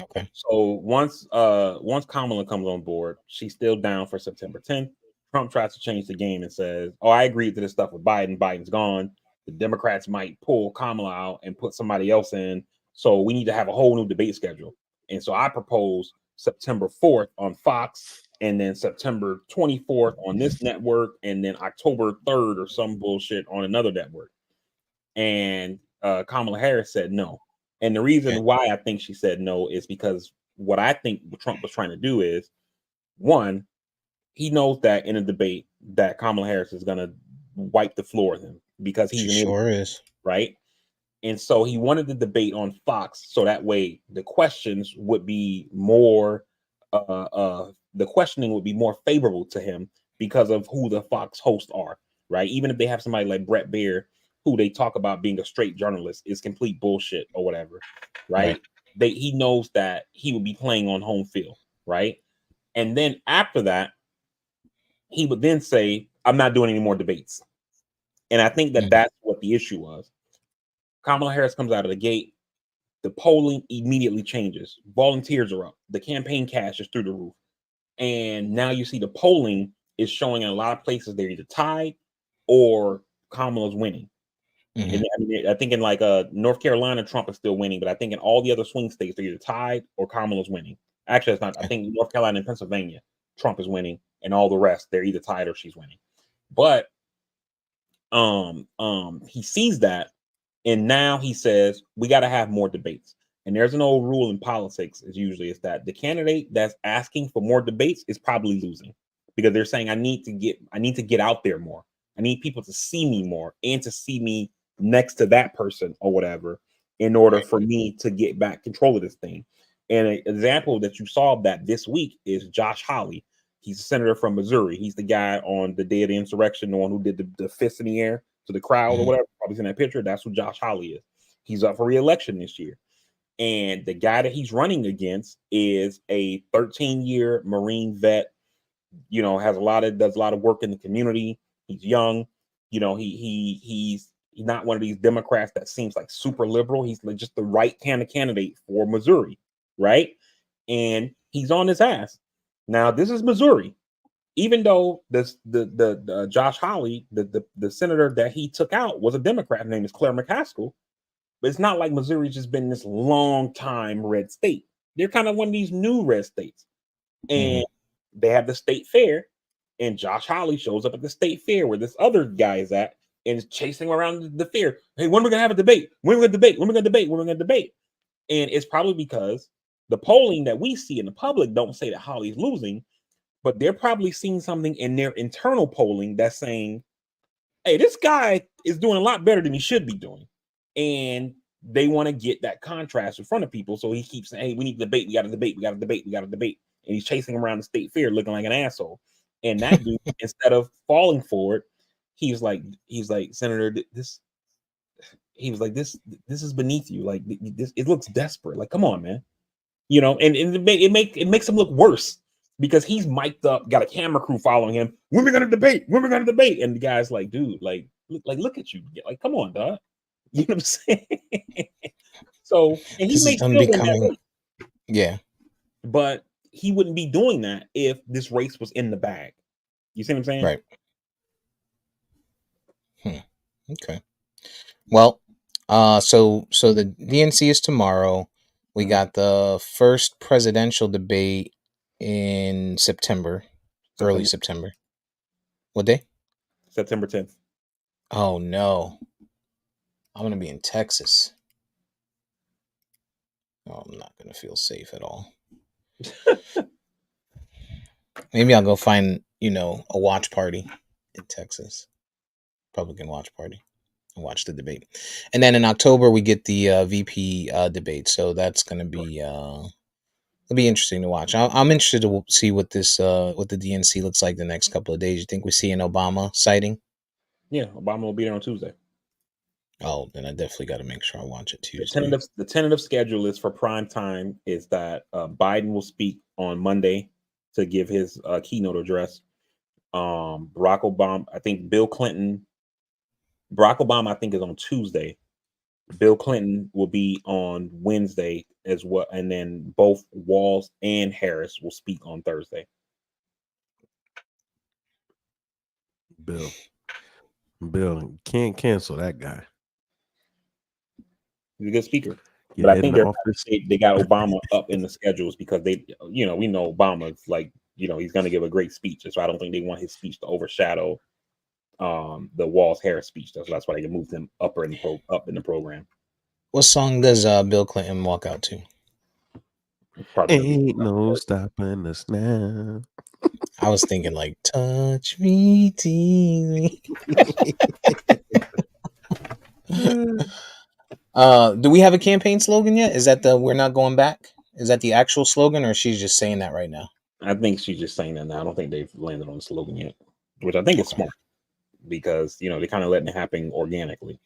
Okay. So once Kamala comes on board, she's still down for September 10th. Trump tries to change the game and says, "Oh, I agreed to this stuff with Biden. Biden's gone. The Democrats might pull Kamala out and put somebody else in. So we need to have a whole new debate schedule." And so I propose September 4th on Fox and then September 24th on this network, and then October 3rd or some bullshit on another network. And Kamala Harris said no. And the reason why I think she said no is because what I think Trump was trying to do is, one, he knows that in a debate that Kamala Harris is going to wipe the floor with him because he's She an idiot, sure is. right? And so he wanted the debate on Fox so that way the questions would be more the questioning would be more favorable to him because of who the Fox hosts are, right? Even if they have somebody like Brett Baer who they talk about being a straight journalist is complete bullshit or whatever, Right. right? He knows that he would be playing on home field, right? And then after that, he would then say, I'm not doing any more debates. And I think that Mhm. that's what the issue was. Kamala Harris comes out of the gate. The polling immediately changes. Volunteers are up. The campaign cash is through the roof. And now you see the polling is showing in a lot of places they're either tied or Kamala's winning. Mhm. And I, mean, I think in like North Carolina, Trump is still winning, but I think in all the other swing states, they're either tied or Kamala's winning. Actually, it's not. I Okay. think North Carolina and Pennsylvania, Trump is winning, and all the rest, they're either tied or she's winning. But he sees that, and now he says we got to have more debates. And there's an old rule in politics is usually is that the candidate that's asking for more debates is probably losing because they're saying I need to get out there more. I need people to see me more and to see me next to that person or whatever in order Right. for me to get back control of this thing. And an example that you saw of that this week is Josh Hawley. He's a senator from Missouri. He's the guy on the day of the insurrection, the one who did the fist in the air to the crowd or Mhm. whatever. Probably seen that picture. That's who Josh Hawley is. He's up for re-election this year. And the guy that he's running against is a 13-year Marine vet, has does a lot of work in the community. He's young. He's not one of these Democrats that seems like super liberal. He's like just the right kind of candidate for Missouri, right? And he's on his ass. Now, this is Missouri. Even though the Josh Hawley, the senator that he took out was a Democrat, her name is Claire McCaskill, but it's not like Missouri's just been this long time red state. They're kind of one of these new red states. And Mhm. they have the state fair, and Josh Hawley shows up at the state fair where this other guy is at and is chasing around the fair. Hey, when are we gonna have a debate? When are we gonna debate? When are we gonna debate? When are we gonna debate? And it's probably because the polling that we see in the public don't say that Hawley's losing, but they're probably seeing something in their internal polling that's saying, hey, this guy is doing a lot better than he should be doing. And they want to get that contrast in front of people. So he keeps saying, hey, we need to debate. We got to debate. We got to debate. We got to debate. And he's chasing around the state fair looking like an asshole. And that dude, instead of falling for it, he's like, Senator, this, he was like, this is beneath you. Like this, it looks desperate. Like, come on, man. And it makes him look worse because he's mic'd up, got a camera crew following him. When we gonna debate? When we gonna debate? And the guy's like, dude, look at you, like, come on, dog. You know what I'm saying? So, and he This may is him still win that becoming. race, Yeah. but he wouldn't be doing that if this race was in the bag. You see what I'm saying? Right. Hmm. Okay. Well, so the DNC is tomorrow. We got the first presidential debate in September, early September September. What day? September 10th. Oh no, I'm gonna be in Texas. Oh, I'm not gonna feel safe at all. Maybe I'll go find a watch party in Texas, Republican watch party, and watch the debate. And then in October we get the VP debate. So that's gonna be it'll be interesting to watch. I'm interested to see what the DNC looks like the next couple of days. You think we see an Obama sighting? Yeah, Obama will be there on Tuesday. Oh, then I definitely got to make sure I watch it The Tuesday. tentative schedule is for prime time is that Biden will speak on Monday to give his keynote address. Barack Obama, I think Barack Obama, I think is on Tuesday. Bill Clinton will be on Wednesday as well, and then both Walz and Harris will speak on Thursday. Bill, can't cancel that guy. He's a good speaker, Get but I head in think the office. they got Obama up in the schedules because we know Obama's like he's going to give a great speech. So I don't think they want his speech to overshadow the Walls Harris speech. That's why they moved him up in the program. What song does Bill Clinton walk out to? Probably gonna be Ain't no stopping us now. I was thinking like touch me, tease me. Do we have a campaign slogan yet? Is that the "We're not going back"? Is that the actual slogan, or she's just saying that right now? I think she's just saying that now. I don't think they've landed on the slogan yet, which I think is Okay. smart because they're kind of letting it happen organically.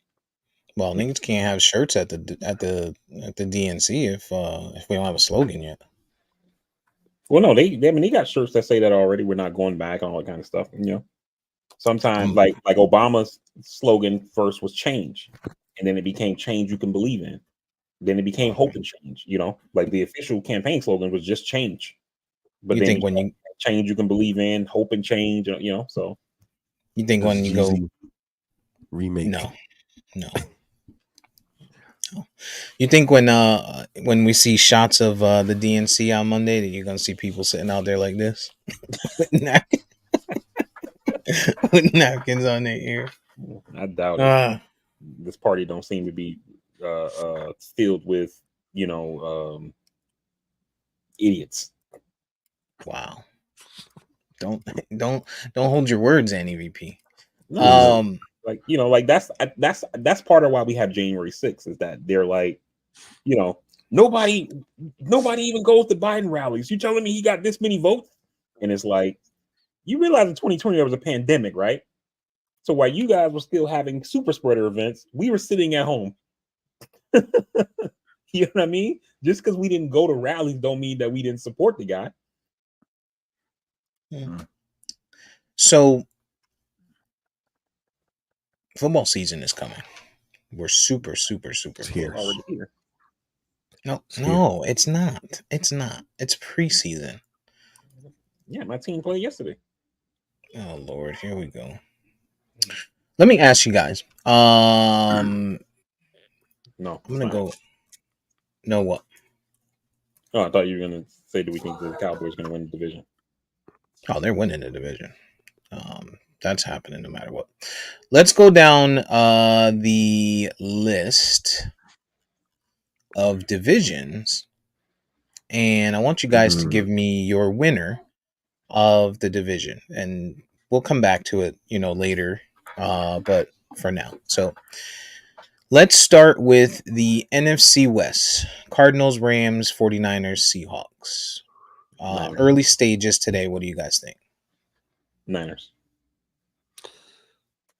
Well, niggas can't have shirts at the DNC if we don't have a slogan yet. Well, no, they got shirts that say that already. We're not going back, all that kind of stuff. Sometimes like Obama's slogan first was change, and then it became change you can believe in. Then it became hope and change. Like the official campaign slogan was just change, but You then think when you change you can believe in, hope and change. So you think when you go Jeezy remake. no. You think when we see shots of the DNC on Monday that you're gonna see people sitting out there like this with, with napkins on their ear? I doubt it. This party don't seem to be filled with idiots. Wow. Don't hold your words, Annie VP. No, like that's part of why we have January 6th is that they're like, nobody even goes to Biden rallies. You telling me he got this many votes? And it's like, you realize in 2020 there was a pandemic, right? So while you guys were still having super spreader events, we were sitting at home. You know what I mean? Just because we didn't go to rallies don't mean that we didn't support the guy. So football season is coming. We're super close. Already here. No, it's not. It's not. It's preseason. Yeah, my team played yesterday. Oh Lord, here we go. Let me ask you guys. No, I'm gonna go. No, what? Oh, I thought you were gonna say that we think the Cowboys are gonna win the division. Oh, they're winning the division. That's happening no matter what. Let's go down the list of divisions, and I want you guys to give me your winner of the division, and we'll come back to it, later. But for now, so let's start with the NFC West: Cardinals, Rams, 49ers, Seahawks. Early stages today. What do you guys think? Niners.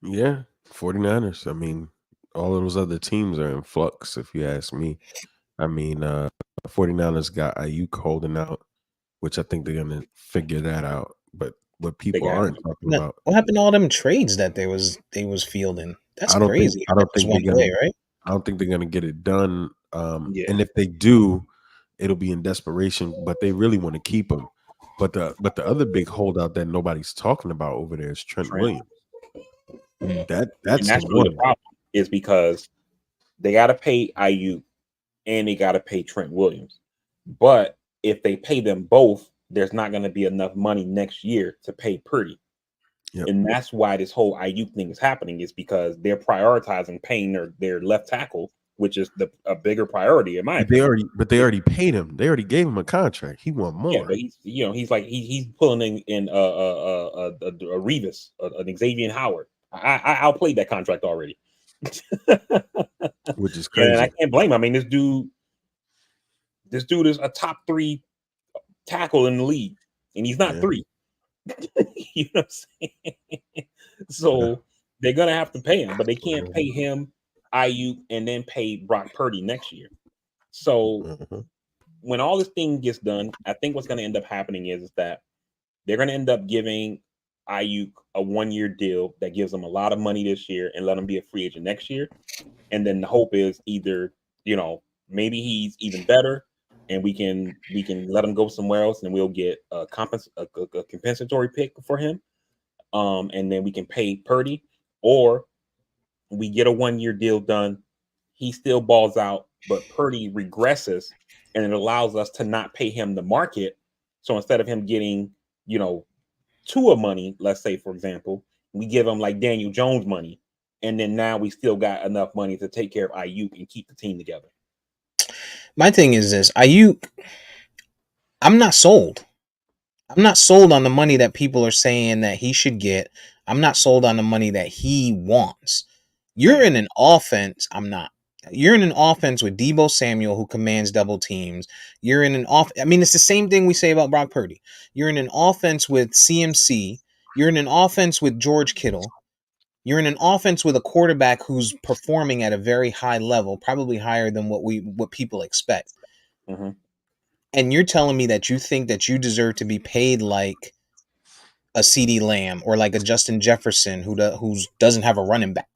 Yeah, 49ers. I mean, all of those other teams are in flux, if you ask me. I mean, 49ers got Ayuk holding out, which I think they're going to figure that out. But what people aren't talking about. What happened to all them trades that they was fielding? That's crazy. I don't think went away, right? I don't think they're going to get it done. And if they do, it'll be in desperation. But they really want to keep him. But the other big holdout that nobody's talking about over there is Trent Williams. That's really the problem is because they got to pay Ayuk and they got to pay Trent Williams. But if they pay them both, there's not going to be enough money next year to pay Purdy. Yep. And that's why this whole Ayuk thing is happening, is because they're prioritizing paying their left tackle, which is a bigger priority in my opinion. They already paid him. They already gave him a contract. He want more. Yeah, but he's pulling in a Revis, an Xavier Howard. I outplayed that contract already. Which is crazy. And I can't blame him. I mean, this dude is a top 3 tackle in the league, and he's not 3. You know what I'm saying? So they're gonna have to pay him, but they can't pay him, Ayuk, and then pay Brock Purdy next year. So when all this thing gets done, I think what's gonna end up happening is that they're gonna end up giving Ayuk a 1-year deal that gives him a lot of money this year and let him be a free agent next year. And then the hope is either, maybe he's even better and we can let him go somewhere else and we'll get a compensatory pick for him. And then we can pay Purdy, or we get a 1-year deal done. He still balls out, but Purdy regresses and it allows us to not pay him the market. So instead of him getting you know, Tua money, let's say for example, we give him like Daniel Jones money, and then now we still got enough money to take care of Ayuk and keep the team together. My thing is this: Ayuk, I'm not sold. I'm not sold on the money that people are saying that he should get. I'm not sold on the money that he wants. You're Same. in an offense. I'm not. You're in an offense with Debo Samuel, who commands double teams. You're in an off. I mean, it's the same thing we say about Brock Purdy. You're in an offense with CMC. You're in an offense with George Kittle. You're in an offense with a quarterback who's performing at a very high level, probably higher than what people expect. Mm-hmm. And you're telling me that you think that you deserve to be paid like a CD Lamb or like a Justin Jefferson who doesn't have a running back,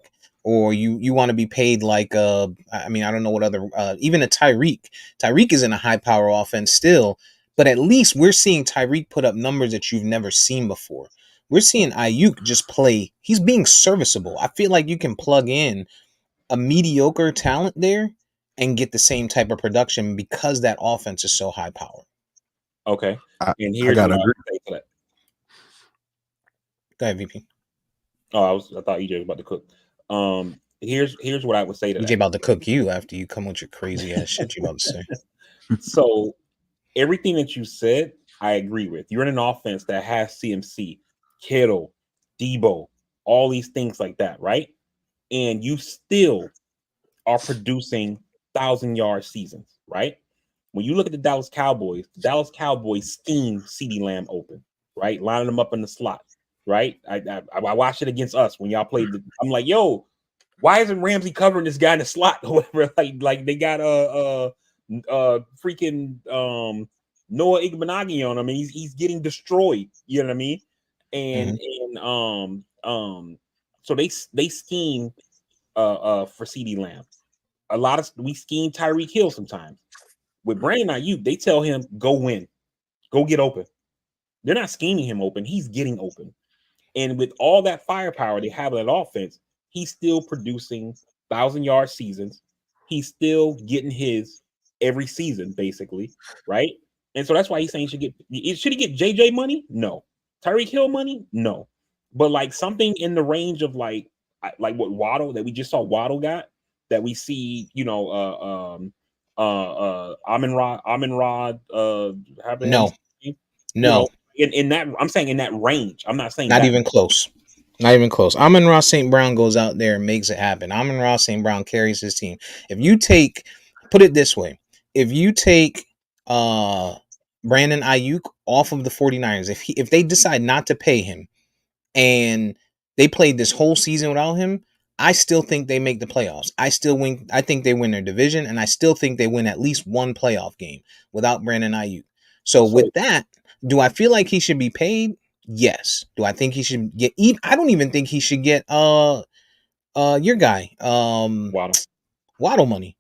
or you want to be paid like I mean, I don't know what other even a Tyreek. Tyreek is in a high power offense still, but at least we're seeing Tyreek put up numbers that you've never seen before. We're seeing Ayuk just play. He's being serviceable. I feel like you can plug in a mediocre talent there and get the same type of production because that offense is so high power. Okay. I, And I here's what gotta I agree. would say to that. Go ahead, VP. Oh, I thought EJ was about to cook. Here's what I would say to EJ that. about to cook you after you come with your crazy ass shit you about to say. So everything that you said, I agree with. You're in an offense that has CMC, Kittle, Debo, all these things like that, right? And you still are producing 1,000-yard seasons, right? When you look at the Dallas Cowboys scheme CeeDee Lamb open, right? Lining them up in the slot, right? I watched it against us when y'all played. I'm like, yo, why isn't Ramsey covering this guy in the slot or whatever? Like they got freaking Noah Igbenogany on him, and he's getting destroyed. You know what I mean? And Mhm. and so they scheme for CeeDee Lamb. A lot of we scheme Tyreek Hill sometimes. With Brandon Ayuk, they tell him go win, go get open. They're not scheming him open; he's getting open. And with all that firepower they have in that offense, he's still producing 1,000-yard seasons. He's still getting his every season, basically, right? And so that's why he's saying should he get JJ money? No. Tyreek Hill money? No. But like something in the range of like what Waddle that we just saw Waddle got, that we see, Amon Rod, however how you No, say his name, you no, know, in that I'm saying in that range. I'm not saying not that. even close. Not even close. Amon Ross St. Brown goes out there and makes it happen. Amon Ross St. Brown carries his team. If you take, put it this way, if you take uh Brandon Ayuk off of the 49ers, if they decide not to pay him and they played this whole season without him, I still think they make the playoffs. I think they win their division, and I still think they win at least one playoff game without Brandon Ayuk. So So with that, do I feel like he should be paid? Yes. Do I think he should get? I don't even think he should get your guy Waddle. Waddle money.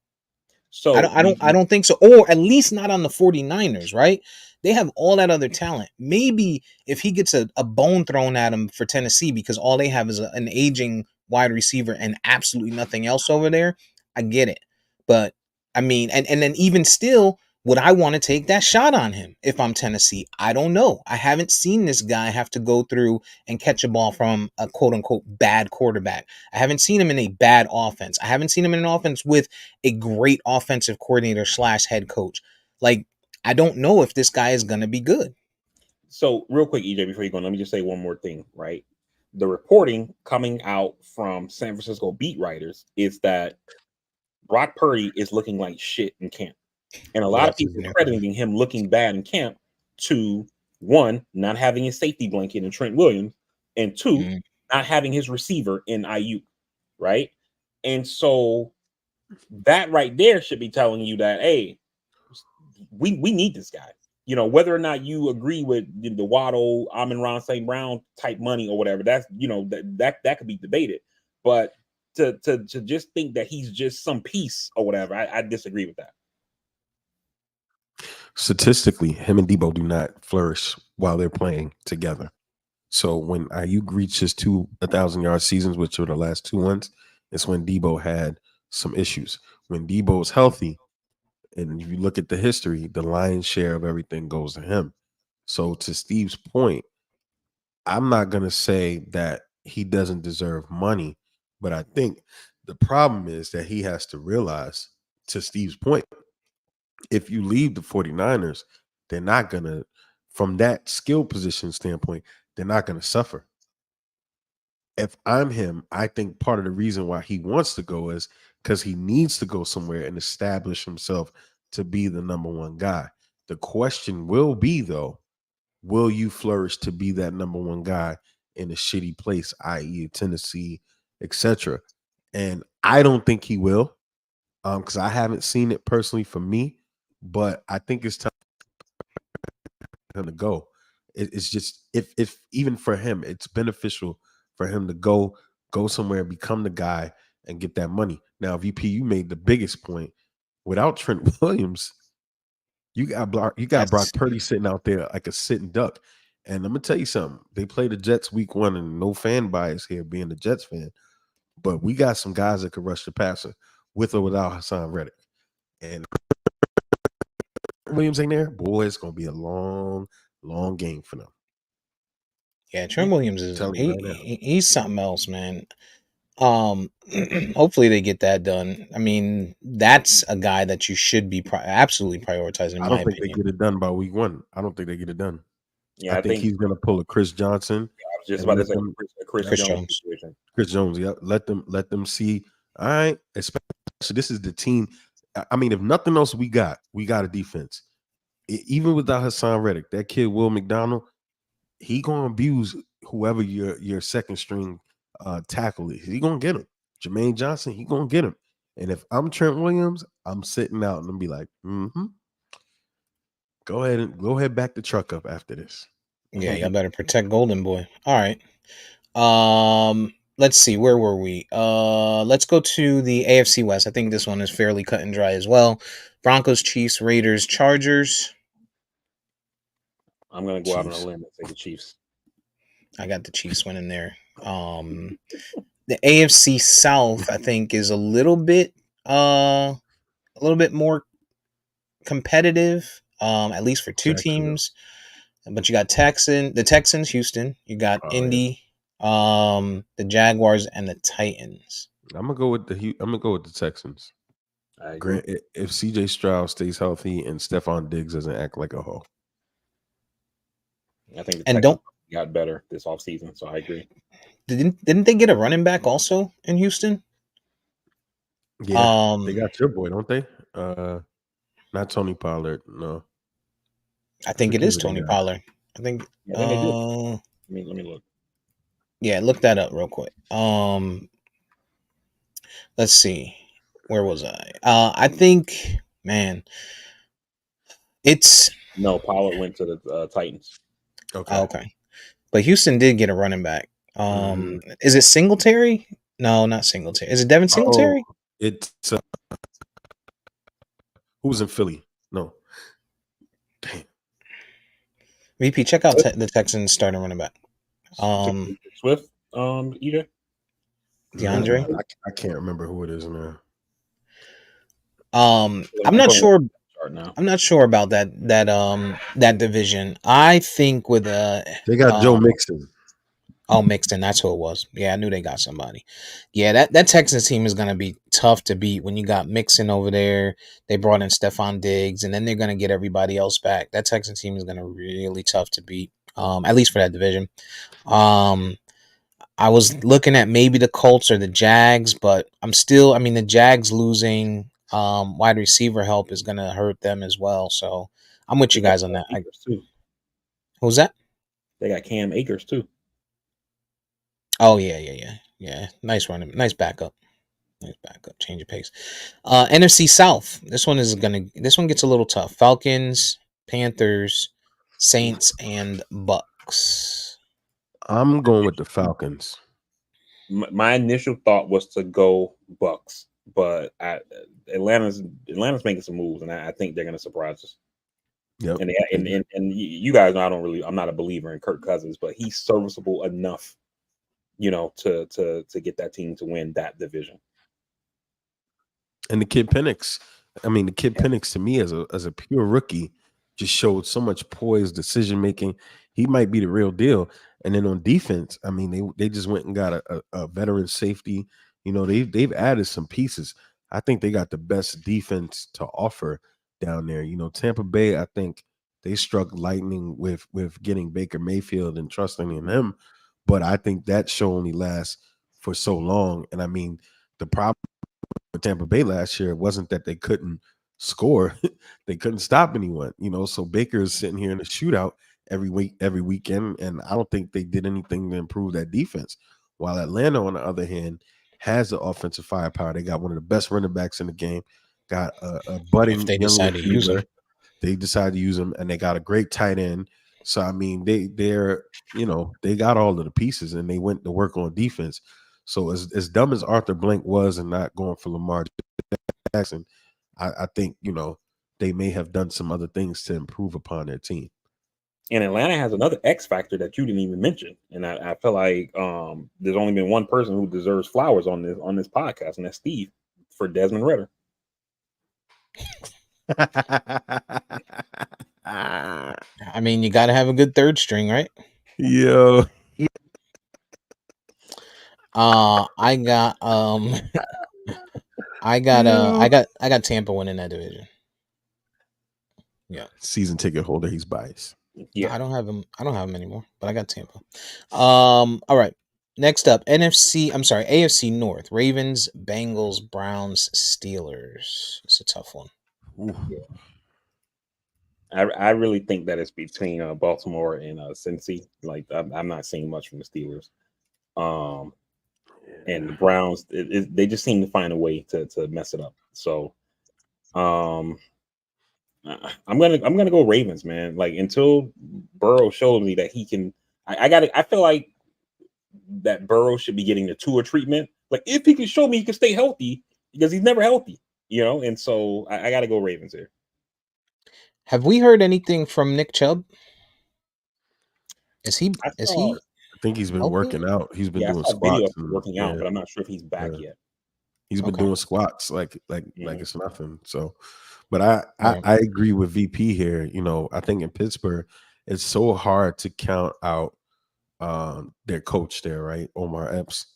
So I don't think so. Or at least not on the 49ers, right? They have all that other talent. Maybe if he gets a bone thrown at him for Tennessee because all they have is an aging wide receiver and absolutely nothing else over there, I get it. But I mean, and then even still, would I want to take that shot on him if I'm Tennessee? I don't know. I haven't seen this guy have to go through and catch a ball from a quote unquote bad quarterback. I haven't seen him in a bad offense. I haven't seen him in an offense with a great offensive coordinator slash head coach. Like, I don't know if this guy is gonna be good. real quick, EJ, before you go, let me just say one more thing, right? The reporting coming out from San Francisco beat writers is that Brock Purdy is looking like shit in camp. And a lot Yeah, of people crediting him looking bad in camp to one, not having his safety blanket in Trent Williams, and two, mm, not having his receiver in Ayuk, right? And so that right there should be telling you that, hey, we need this guy. You know, whether or not you agree with the Waddle, Amon Ron St. Brown type money or whatever, that's that could be debated. But to just think that he's just some piece or whatever, I disagree with that. Statistically, him and Debo do not flourish while they're playing together. So when Ayuk reached his 1,000-yard seasons, which were the last two ones, it's when Debo had some issues. When Debo is healthy, and if you look at the history, the lion's share of everything goes to him. So to Steve's point, I'm not gonna say that he doesn't deserve money, but I think the problem is that he has to realize, to Steve's point, if you leave the 49ers, they're not gonna, from that skill position standpoint, they're not gonna suffer. If I'm him, I think part of the reason why he wants to go is because he needs to go somewhere and establish himself to be the number one guy. The question will be, though, will you flourish to be that number one guy in a shitty place, i.e., Tennessee, etc.? And I don't think he will, because I haven't seen it personally for me. But I think it's time for him to go. It's just, if even for him, it's beneficial for him to go somewhere, become the guy, and get that money. Now, VP, you made the biggest point. Without Trent Williams, you got Brock That's Purdy sitting out there like a sitting duck. And I'm gonna tell you something. They play the Jets week one, and no fan bias here, being a Jets fan. But we got some guys that could rush the passer with or without Hassan Reddick. And Williams ain't there, boy, it's gonna be a long, long game for them. yeah. Trent Williams I'm is telling you right now. he's something else, man. Um, hopefully they get that done. I mean, that's a guy that you should be absolutely prioritizing, in I my don't think they opinion. get it done by week one. I don't think they get it done. I Yeah, I think think he's gonna pull a Chris Johnson I was just and about to let say them Chris Chris Jones Jones. situation. Chris Jones, yeah, let them see. All right, especially this is the team. I mean, if nothing else, we got a defense. Even without Hassan Reddick, that kid Will McDonald, he gonna abuse whoever your second string tackle is. He gonna get him. Jermaine Johnson, he gonna get him. And if I'm Trent Williams, I'm sitting out and I'm be like, go ahead, back the truck up after this. Yeah, y'all better protect Golden Boy. All right. Let's see, where were we? Let's go to the AFC West. I think this one is fairly cut and dry as well. Broncos, Chiefs, Raiders, Chargers. I'm gonna go out on a Chiefs. limb and say the Chiefs. I got the Chiefs winning there. The AFC South, I think, is a little bit more competitive, at least for two Texans. teams. But you got the Texans, Houston. You got Oh yeah. Indy, the Jaguars, and the Titans. I'm gonna go with the Texans. I agree. Grant, if CJ Stroud stays healthy and Stephon Diggs doesn't act like a hoe. I think the And Texans don't got better this offseason, so I agree. didn't they get a running back also in Houston? Yeah, they got your boy, don't they? Not Tony Pollard. No, I I think it forget is who they Tony got. Pollard. I think Yeah, I think they did. Let me look. yeah, look that up real quick. Let's see. Where was I? I think, man, it's No, Pollard went to the Titans. Okay. okay. But Houston did get a running back. Mhm. Is it Singletary? No, not Singletary. Is it Devin Oh, Singletary? it's who's in Philly? No, damn. VP, check out the Texans starting running back. Um, Swift, EJ. Nah, DeAndre. I can't remember who it is now. I'm I'm not putting sure. chart now. I'm not sure about that division. I think with They got Joe Mixon. Mixon, that's who it was. Yeah, I knew they got somebody. Yeah, that Texans team is gonna be tough to beat when you got Mixon over there. They brought in Stephon Diggs, and then they're gonna get everybody else back. That Texans team is gonna be really tough to beat. At least for that division. Um, I was looking at maybe the Colts or the Jags, but I mean, the Jags losing wide receiver help is gonna hurt them as well. So I'm with They you got guys on Cam that. Akers too. Who's that? They got Cam Akers too. Oh yeah. Nice backup. Nice backup. Change of pace. NFC South. This one gets a little tough. Falcons, Panthers, Saints, and Bucks. I'm going with the Falcons. My initial thought was to go Bucks, but Atlanta's making some moves, and I think they're going to surprise us. Yep. And, you guys know I'm not a believer in Kirk Cousins, but he's serviceable enough, to get that team to win that division. And the kid Penix. I mean, the kid Penix to me as a pure rookie just showed so much poise, decision making. He might be the real deal. And then on defense, I mean, they just went and got a veteran safety. You know, they've added some pieces. I think they got the best defense to offer down there. You know, Tampa Bay, I think they struck lightning with getting Baker Mayfield and trusting in him. But I think that show only lasts for so long. And I mean, the problem with Tampa Bay last year wasn't that they couldn't score; they couldn't stop anyone. You know, so Baker is sitting here in a shootout every week, every weekend, and I don't think they did anything to improve that defense. While Atlanta, on the other hand, has the offensive firepower. They got one of the best running backs in the game, got a If budding they young decide to use receiver. them. They decided to use him, and they got a great tight end. So I mean, they're they got all of the pieces, and they went to work on defense. So as dumb as Arthur Blank was and not going for Lamar Jackson, I think they may have done some other things to improve upon their team. And Atlanta has another X factor that you didn't even mention, and I feel like there's only been one person who deserves flowers on this podcast, and that's Steve for Desmond Ritter. I mean, you got to have a good third string, right? Yo, I got yo, I got Tampa winning that division. Yeah. season ticket holder, he's biased. No, Yeah, I don't have him. I don't have him anymore, but I got Tampa. All right. Next up, AFC North. Ravens, Bengals, Browns, Steelers. It's a tough one. Ooh. yeah. I really think that it's between Baltimore and Cincy. Like I'm not seeing much from the Steelers. Um, and the Browns, they just seem to find a way to mess it up. So um, I'm gonna go Ravens, man. Like until Burrow showed me that he can, I feel like that Burrow should be getting the Tua treatment. Like if he can show me he can stay healthy because he's never healthy, And so I got to go Ravens here. Have we heard anything from Nick Chubb? Is he I is saw, he I think he's been healthy? working out. He's been yeah, I doing saw a video squats of him and working out, yeah, but I'm not sure if he's back yeah. yet. He's been Okay. doing squats like Mhm. it's nothing. So, but I, I Right. I agree with VP here. I think in Pittsburgh, it's so hard to count out their coach there, right? Omar Epps.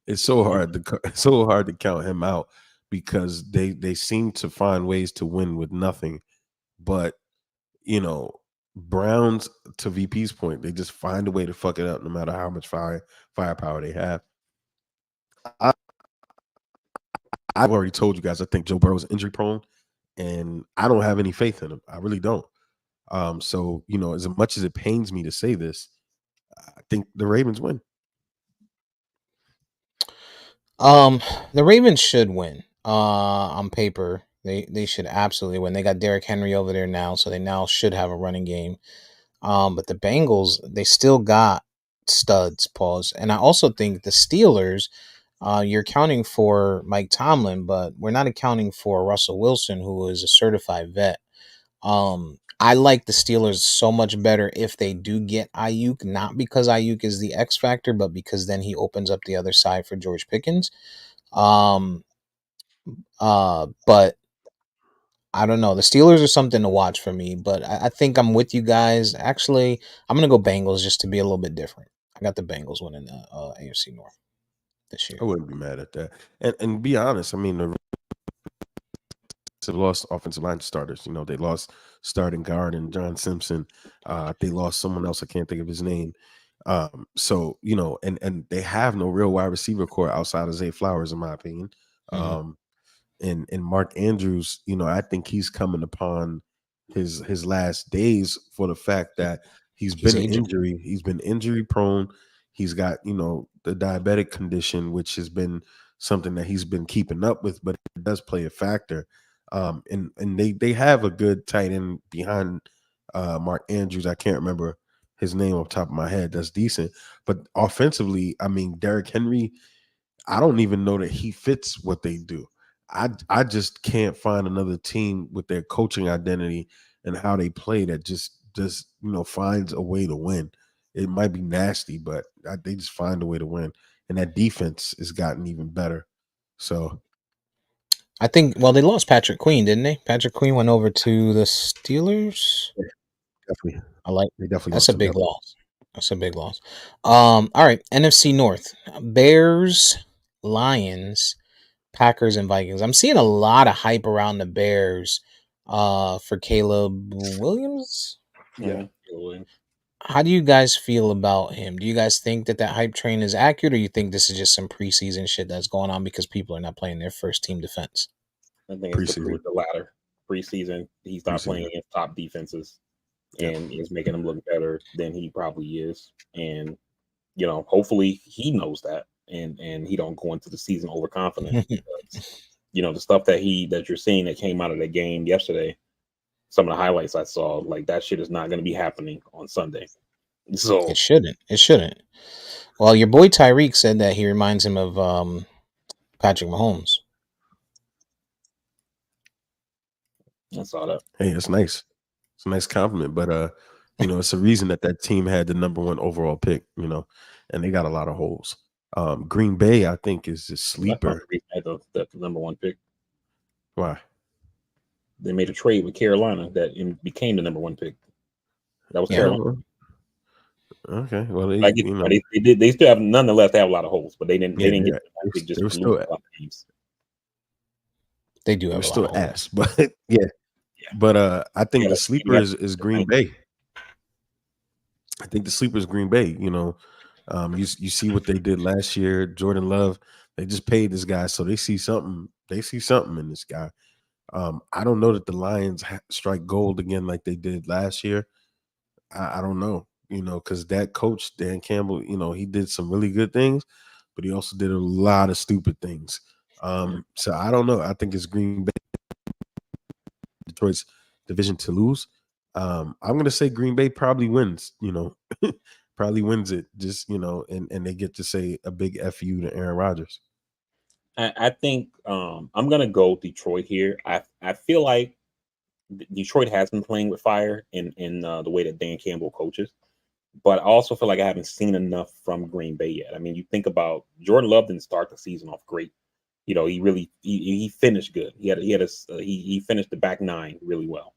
It's so hard it's so hard to count him out because they seem to find ways to win with nothing. But you know, Browns, to VP's point, they just find a way to fuck it up no matter how much firepower they have. I, I've already told you guys I think Joe Burrow's injury prone, and I don't have any faith in him. I really don't. So as much as it pains me to say this, I think the Ravens win. Um, the Ravens should win. On paper, they should absolutely win. They got Derrick Henry over there now, so they now should have a running game. But the Bengals, they still got studs, pause. And I also think the Steelers, you're accounting for Mike Tomlin, but we're not accounting for Russell Wilson, who is a certified vet. I like the Steelers so much better if they do get Ayuk, not because Ayuk is the X factor, but because then he opens up the other side for George Pickens. Um, but I don't know. The Steelers are something to watch for me, but I think I'm with you guys. Actually, I'm gonna go Bengals just to be a little bit different. I got the Bengals winning the AFC North this year. I wouldn't be mad at that. And be honest, I mean the have lost offensive line starters. They lost starting guard and John Simpson. They lost someone else. I can't think of his name. So and they have no real wide receiver core outside of Zay Flowers, in my opinion. Hmm. Um, and Mark Andrews, I think he's coming upon his last days for the fact that He's aging. he's been injury prone. He's got, the diabetic condition, which has been something that he's been keeping up with, but it does play a factor. And they have a good tight end behind Mark Andrews. I can't remember his name off the top of my head. That's decent. But offensively, I mean, Derrick Henry, I don't even know that he fits what they do. I just can't find another team with their coaching identity and how they play that just finds a way to win. It might be nasty, but they just find a way to win, and that defense has gotten even better. So I think. Well, they lost Patrick Queen, didn't they? Patrick Queen went over to the Steelers. Definitely, I like. they definitely That's a lost him. big loss. That's a big loss. All right. NFC North: Bears, Lions, Packers, and Vikings. I'm seeing a lot of hype around the Bears. For Caleb Williams. Yeah. How do you guys feel about him? Do you guys think that hype train is accurate, or you think this is just some preseason shit that's going on because people are not playing their first team defense? I think it's Preseason. the latter. Preseason, he started playing against top defenses and is making them look better than he probably is. And hopefully he knows that, and he don't go into the season overconfident. Because, the stuff that you're seeing that came out of the game yesterday, some of the highlights I saw, like that shit is not going to be happening on Sunday. So It shouldn't. It shouldn't. Well, your boy Tyreek said that he reminds him of Patrick Mahomes. I saw that. Hey, it's nice. It's a nice compliment, but it's a reason that team had the number 1 overall pick, and they got a lot of holes. Green Bay, I think, is a sleeper. The number 1 pick. Why? They made a trade with Carolina that became the number 1 pick. That was Carolina. Okay, well, they still have, nonetheless, they have a lot of holes, but they didn't get they were still a lot of games. They do They have were a still lot of ass, but yeah. But I think the sleeper is Green Bay. I think the sleeper is Green Bay. You see what they did last year. Jordan Love, they just paid this guy, so they see something. They see something in this guy. I don't know that the Lions strike gold again like they did last year. I don't know, because that coach Dan Campbell, he did some really good things, but he also did a lot of stupid things. So I don't know. I think it's Green Bay, Detroit's division to lose. I'm gonna say Green Bay probably wins. Probably wins it. Just and they get to say a big FU to Aaron Rodgers. I think I'm gonna go Detroit here. I feel like Detroit has been playing with fire in the way that Dan Campbell coaches, but I also feel like I haven't seen enough from Green Bay yet. I mean, you think about Jordan Love didn't start the season off great. He really he finished good. He finished the back 9 really well,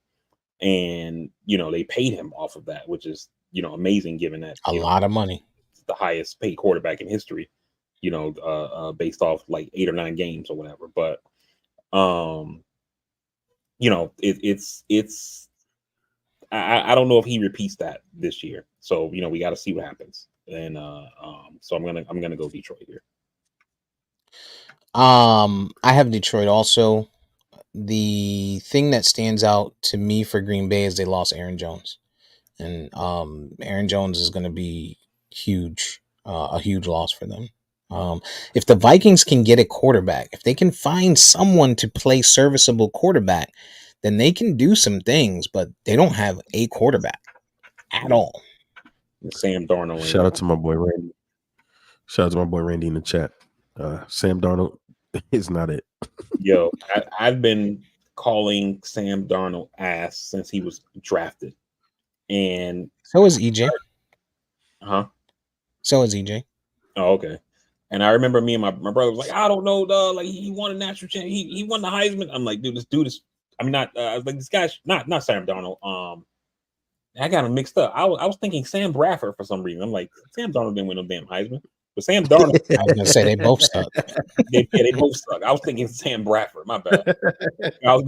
and they paid him off of that, which is amazing given that a lot of money. The highest paid quarterback in history. Based off like 8 or 9 games or whatever. But it's I don't know if he repeats that this year. So we got to see what happens. And so I'm gonna go Detroit here. I have Detroit also. The thing that stands out to me for Green Bay is they lost Aaron Jones, and Aaron Jones is going to be huge, a huge loss for them. If the Vikings can get a quarterback, if they can find someone to play serviceable quarterback, then they can do some things, but they don't have a quarterback at all. Sam Darnold. Shout out to my boy Randy. Shout out to my boy Randy in the chat. Sam Darnold is not it. Yo, I've been calling Sam Darnold ass since he was drafted. And so is EJ. Huh? So is EJ. Oh, okay. And I remember me and my brother was like, I don't know, dog. Like he won a national champ. He won the Heisman. I'm like, dude, this dude is. I mean, not. I was like, this guy's not Sam Darnold. I got him mixed up. I was thinking Sam Bradford for some reason. I'm like, Sam Darnold didn't win no damn Heisman, but Sam Darnold. I was gonna say they both suck. They both suck. I was thinking Sam Bradford. My bad. I was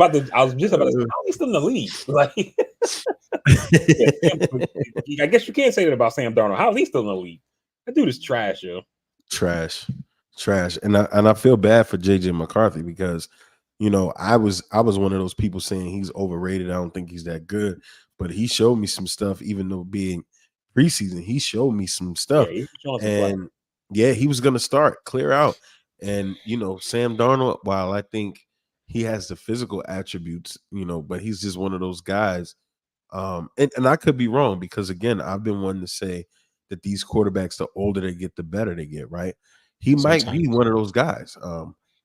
just about to say, how is he still in the league? Like, I guess you can't say that about Sam Darnold. How is he still in the league? That dude is trash, yo. Trash. And I feel bad for JJ McCarthy because I was one of those people saying he's overrated. I don't think he's that good, but he showed me some stuff. Even though being preseason, he showed me some stuff. Yeah, he was gonna start clear out. And Sam Darnold, while I think he has the physical attributes, but he's just one of those guys. And I could be wrong because again, I've been one to say that these quarterbacks, the older they get, the better they get, right? He might be one of those guys.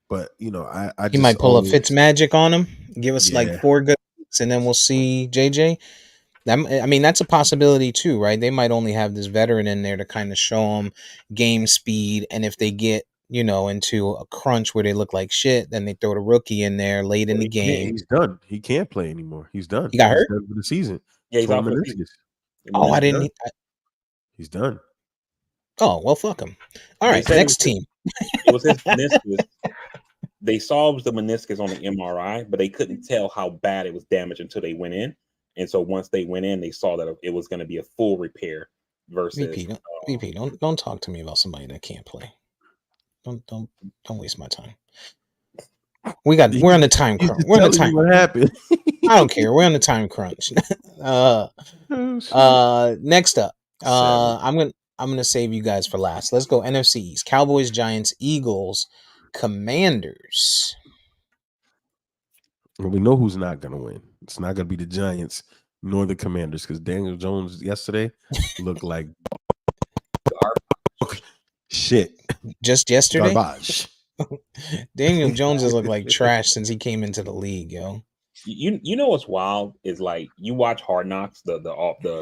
But I he just might pull a Fitz magic on him, give us like 4 good weeks, and then we'll see JJ. I mean, that's a possibility too, right? They might only have this veteran in there to kind of show them game speed, and if they get into a crunch where they look like shit. Then they throw the rookie in there late in the game. He's done. He can't play anymore. He's done. He got He's hurt. done for the season. Yeah, he's Torn out for the season. meniscus. Oh, I Meniscus. didn't. He's done. Oh, well, fuck him. All They right, said next team. it was his meniscus. They saw it was the meniscus on the MRI, but they couldn't tell how bad it was damaged until they went in. And so once they went in, they saw that it was going to be a full repair versus VP, don't talk to me about somebody that can't play. Don't waste my time. We're on the time crunch. We're on the time. What happened? I don't care. We're on the time crunch. Next up, I'm gonna save you guys for last. Let's go NFC East. Cowboys, Giants, Eagles, Commanders. Well, we know who's not going to win. It's not going to be the Giants nor the Commanders because Daniel Jones yesterday looked like shit. Just yesterday, Garbage. Daniel Jones has looked like trash since he came into the league, yo. You know what's wild is like you watch Hard Knocks, the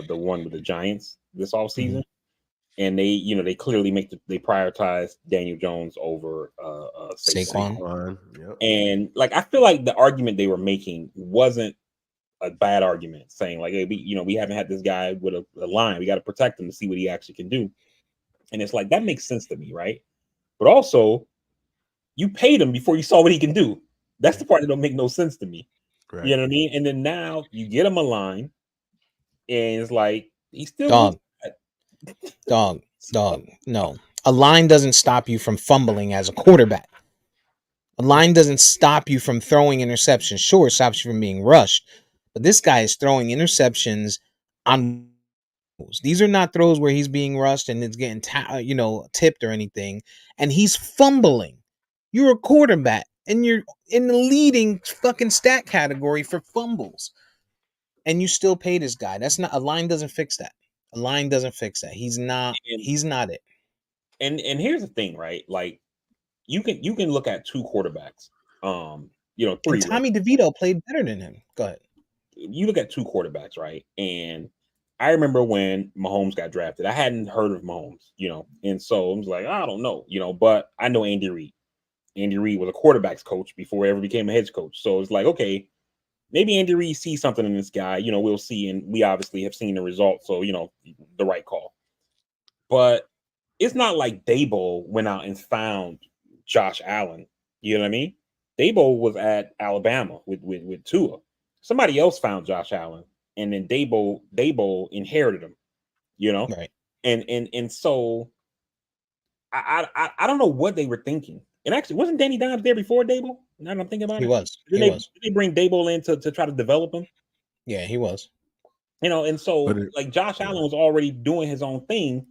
one with the Giants this off season, and they clearly they prioritize Daniel Jones over Saquon. Yep. And like I feel like the argument they were making wasn't a bad argument, saying like, hey, we haven't had this guy with a line, we got to protect him to see what he actually can do, and it's like that makes sense to me, right? But also, you paid him before you saw what he can do. That's the part that don't make no sense to me. Right. You know what I mean? And then now you get him a line, and it's like he's still dog. No, a line doesn't stop you from fumbling as a quarterback. A line doesn't stop you from throwing interceptions. Sure, it stops you from being rushed, but this guy is throwing interceptions on. These are not throws where he's being rushed and it's getting tipped or anything, and he's fumbling. You're a quarterback, and you're in the leading fucking stat category for fumbles, and you still pay this guy. That's not a line. Doesn't fix that. A line doesn't fix that. He's not it. And here's the thing, right? Like you can look at two quarterbacks. Three. And Tommy DeVito played better than him. Go ahead. You look at two quarterbacks, right? And I remember when Mahomes got drafted. I hadn't heard of Mahomes, and so I was like, I don't know, but I know Andy Reid. Andy Reid was a quarterback's coach before he ever became a head coach. So it's like, okay, maybe Andy Reid sees something in this guy. We'll see, and we obviously have seen the results. So the right call. But it's not like Daboll went out and found Josh Allen. You know what I mean? Daboll was at Alabama with Tua. Somebody else found Josh Allen, and then Daboll inherited him. Right? And so I don't know what they were thinking. And actually, wasn't Danny Dimes there before Daboll? Now that I'm thinking about it, was. Did they bring Daboll in to try to develop him? Yeah, he was. And so like Josh Allen was already doing his own thing.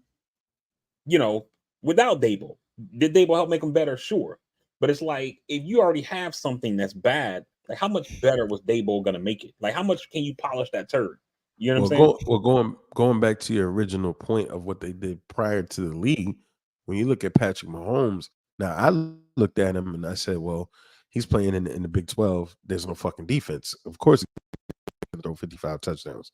Without Daboll. Did Daboll help make him better? Sure. But it's like, if you already have something that's bad, like how much better was Daboll going to make it? Like how much can you polish that turd? You know what I'm saying? Going back to your original point of what they did prior to the league, when you look at Patrick Mahomes, now I looked at him and I said, well, he's playing in the Big 12. There's no fucking defense. Of course, he can throw 55 touchdowns.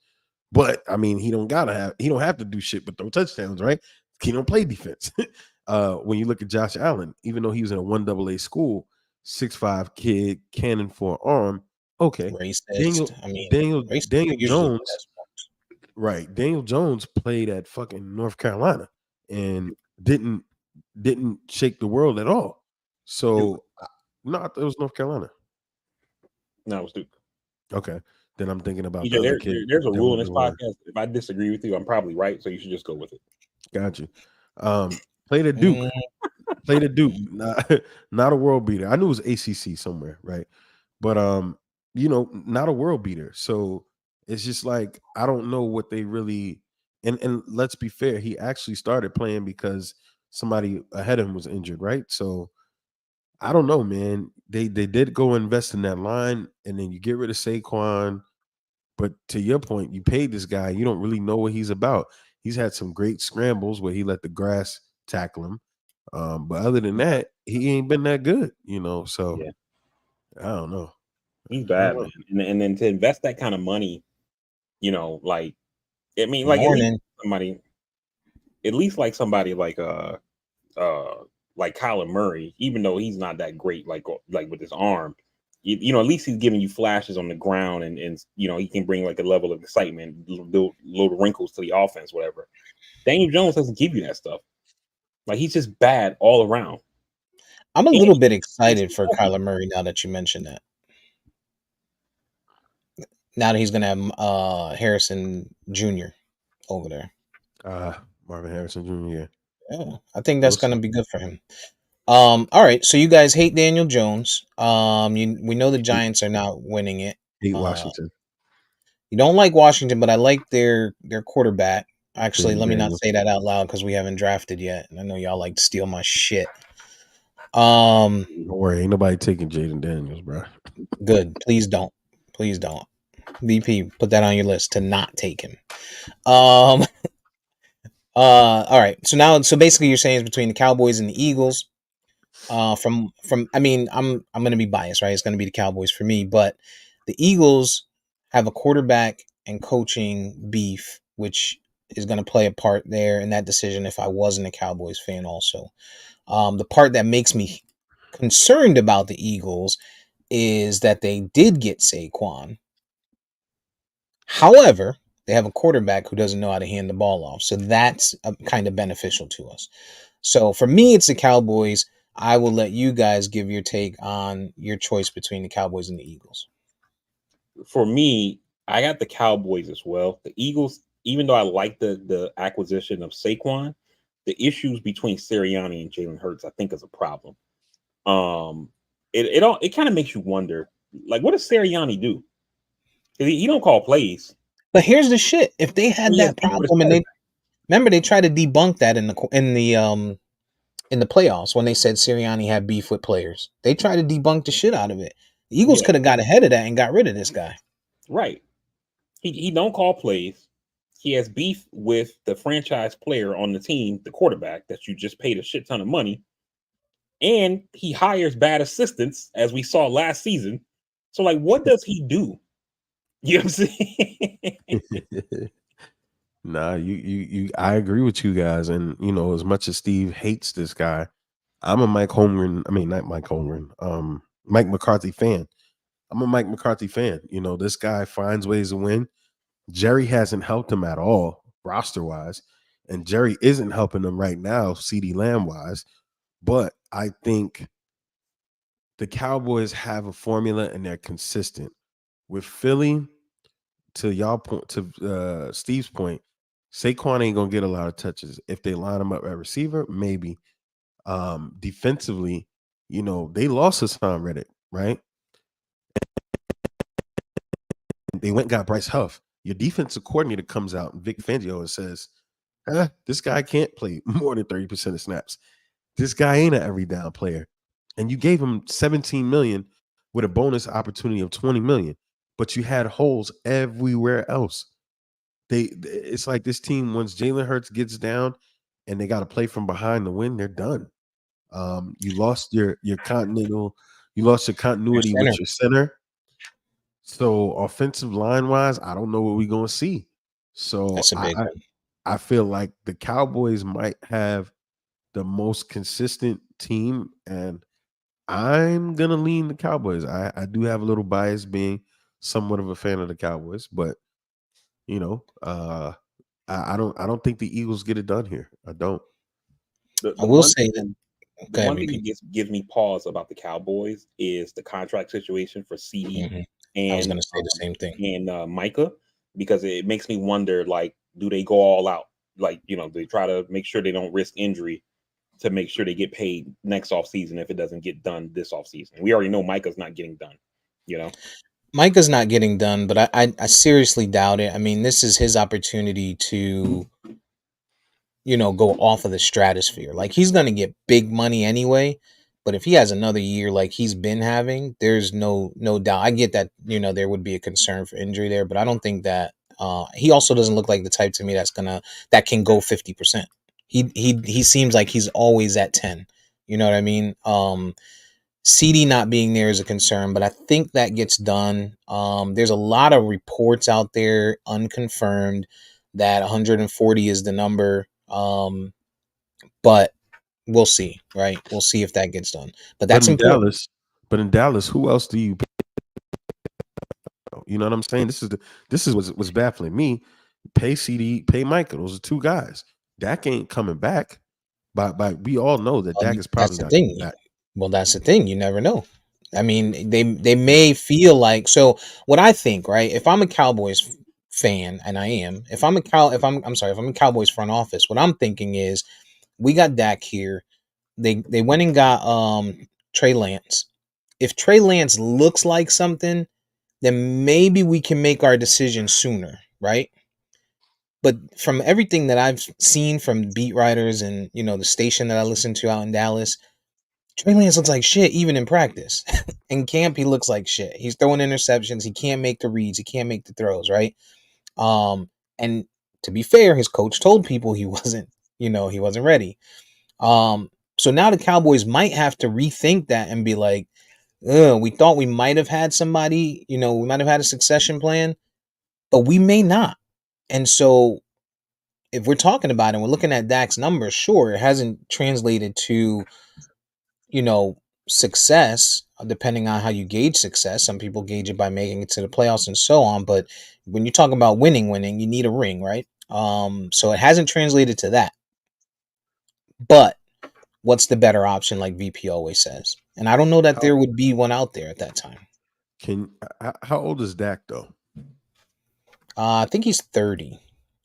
But I mean, he don't have to do shit but throw touchdowns, right? He don't play defense. When you look at Josh Allen, even though he was in a 1AA school, 6'5" kid, cannon for an arm. Okay. Daniel Jones. Right. Daniel Jones played at fucking North Carolina and didn't shake the world at all. So no, it was North Carolina. No, it was Duke. Okay. Then I'm thinking about there's a rule in this podcast. If I disagree with you, I'm probably right. So you should just go with it. Got you. Play the Duke. Play the Duke. Not a world beater. I knew it was ACC somewhere, right? But not a world beater. So it's just like I don't know what they really. And let's be fair, he actually started playing because somebody ahead of him was injured, right? So I don't know, man. They did go invest in that line, and then you get rid of Saquon. But to your point, you paid this guy. You don't really know what he's about. He's had some great scrambles where he let the grass tackle him. But other than that, he ain't been that good, So yeah. I don't know. He's bad, man. And then to invest that kind of money, like at least like somebody like like Kyler Murray, even though he's not that great, like with his arm, at least he's giving you flashes on the ground, and he can bring like a level of excitement, little wrinkles to the offense, whatever. Daniel Jones doesn't give you that stuff. Like he's just bad all around. I'm a And little bit he's excited for healthy. Kyler Murray now that you mentioned that. Now that he's gonna have Harrison Jr. over there. Marvin Harrison Jr. Yeah, I think We'll that's gonna see. be good for him. All right. So you guys hate Daniel Jones. We know the Hate, Giants are not winning it. hate Uh, Washington. you don't like Washington, but I like their quarterback. Actually, Jaden let me not Daniels. say that out loud because we haven't drafted yet, and I know y'all like to steal my shit. Um, Don't worry, ain't nobody taking Jaden Daniels, bro. good. Please don't. Please don't. VP, put that on your list to not take him. Um, all right. So basically, you're saying it's between the Cowboys and the Eagles. From I mean, I'm gonna be biased, right? It's gonna be the Cowboys for me, but the Eagles have a quarterback and coaching beef, which is gonna play a part there in that decision. If I wasn't a Cowboys fan, also, the part that makes me concerned about the Eagles is that they did get Saquon. However, they have a quarterback who doesn't know how to hand the ball off, so that's kind of beneficial to us. So for me, it's the Cowboys. I will let you guys give your take on your choice between the Cowboys and the Eagles. For me, I got the Cowboys as well. The Eagles, even though I like the acquisition of Saquon, the issues between Sirianni and Jalen Hurts, I think, is a problem. Um, it kind of makes you wonder, like, what does Sirianni do? 'Cause he don't call plays, But here's the shit: if they and had he has that beef with his problem, and they quarterback. remember they tried to debunk that in the playoffs when they said Sirianni had beef with players, they tried to debunk the shit out of it. The Eagles Yeah, could have got ahead of that and got rid of this guy. right. He don't call plays. He has beef with the franchise player on the team, the quarterback that you just paid a shit ton of money, and he hires bad assistants, as we saw last season. So, like, what does he do? You know what I'm saying? Nah, you. I agree with you guys, and as much as Steve hates this guy, I'm a Mike Holmgren. I mean, not Mike Holmgren. Mike McCarthy fan. I'm a Mike McCarthy fan. This guy finds ways to win. Jerry hasn't helped him at all, roster wise, and Jerry isn't helping him right now, CD Lamb wise. But I think the Cowboys have a formula and they're consistent. With Philly, to y'all point, to Steve's point, Saquon ain't gonna get a lot of touches. If they line him up at receiver, maybe. Defensively, they lost Hassan Reddick, right? They went and got Bryce Huff. Your defensive coordinator comes out, Vic Fangio, and says, this guy can't play more than 30% of snaps. This guy ain't an every down player. And you gave him 17 million with a bonus opportunity of 20 million, but you had holes everywhere else. It's like this team, once Jalen Hurts gets down and they got to play from behind to win, they're done. You lost your Your continuity center. with your center. So offensive line wise, I don't know what we're gonna see. So That's a big one. I feel like the Cowboys might have the most consistent team, and I'm gonna lean the Cowboys. I do have a little bias being somewhat of a fan of the Cowboys, but I don't think the Eagles get it done here. I don't. the I the will one say that. thing the Go ahead, one thing VP. that gives me pause about the Cowboys is the contract situation for CD Hmm. I was and gonna say the same thing. Micah, because it makes me wonder, like, do they go all out? Like, they try to make sure they don't risk injury to make sure they get paid next off season if it doesn't get done this off season. We already know Micah's not getting done, you know. Micah's not getting done, but I seriously doubt it. I mean, this is his opportunity to go off of the stratosphere. Like he's gonna get big money anyway. But if he has another year like he's been having, there's no doubt. I get that there would be a concern for injury there, but I don't think that. He also doesn't look like the type to me that can go 50%. He seems like he's always at 10. You know what I mean? CD not being there is a concern, but I think that gets done. There's a lot of reports out there, unconfirmed, that 140 is the number. But we'll see, right? We'll see if that gets done. But But that's in important. Dallas, who else do you pay? You know what I'm saying? This is what's baffling me. Pay CD, pay Micah. Those are two guys. Dak ain't coming back. But we all know that Dak is That's probably the not coming thing. back. Well, that's the thing. You never know. I mean, they may feel like so. What I think, right? If I'm a Cowboys fan, and I am, if I'm sorry, if I'm a Cowboys front office, what I'm thinking is we got Dak here. They went and got Trey Lance. If Trey Lance looks like something, then maybe we can make our decision sooner, right? But from everything that I've seen from beat writers and the station that I listen to out in Dallas, Trey Lance looks like shit even in practice. In camp, he looks like shit. He's throwing interceptions. He can't make the reads. He can't make the throws, right? And to be fair, his coach told people he wasn't, he wasn't ready. So now the Cowboys might have to rethink that and be like, we thought we might have had somebody, we might have had a succession plan, but we may not. And so if we're talking about it, and we're looking at Dak's numbers, sure, it hasn't translated to you know, success, depending on how you gauge success. Some people gauge it by making it to the playoffs and so on. But when you talk about winning, you need a ring, right? So it hasn't translated to that. But what's the better option, like VP always says? And I don't know that How there would be one out there at that time. how old is Dak though? I think he's 30.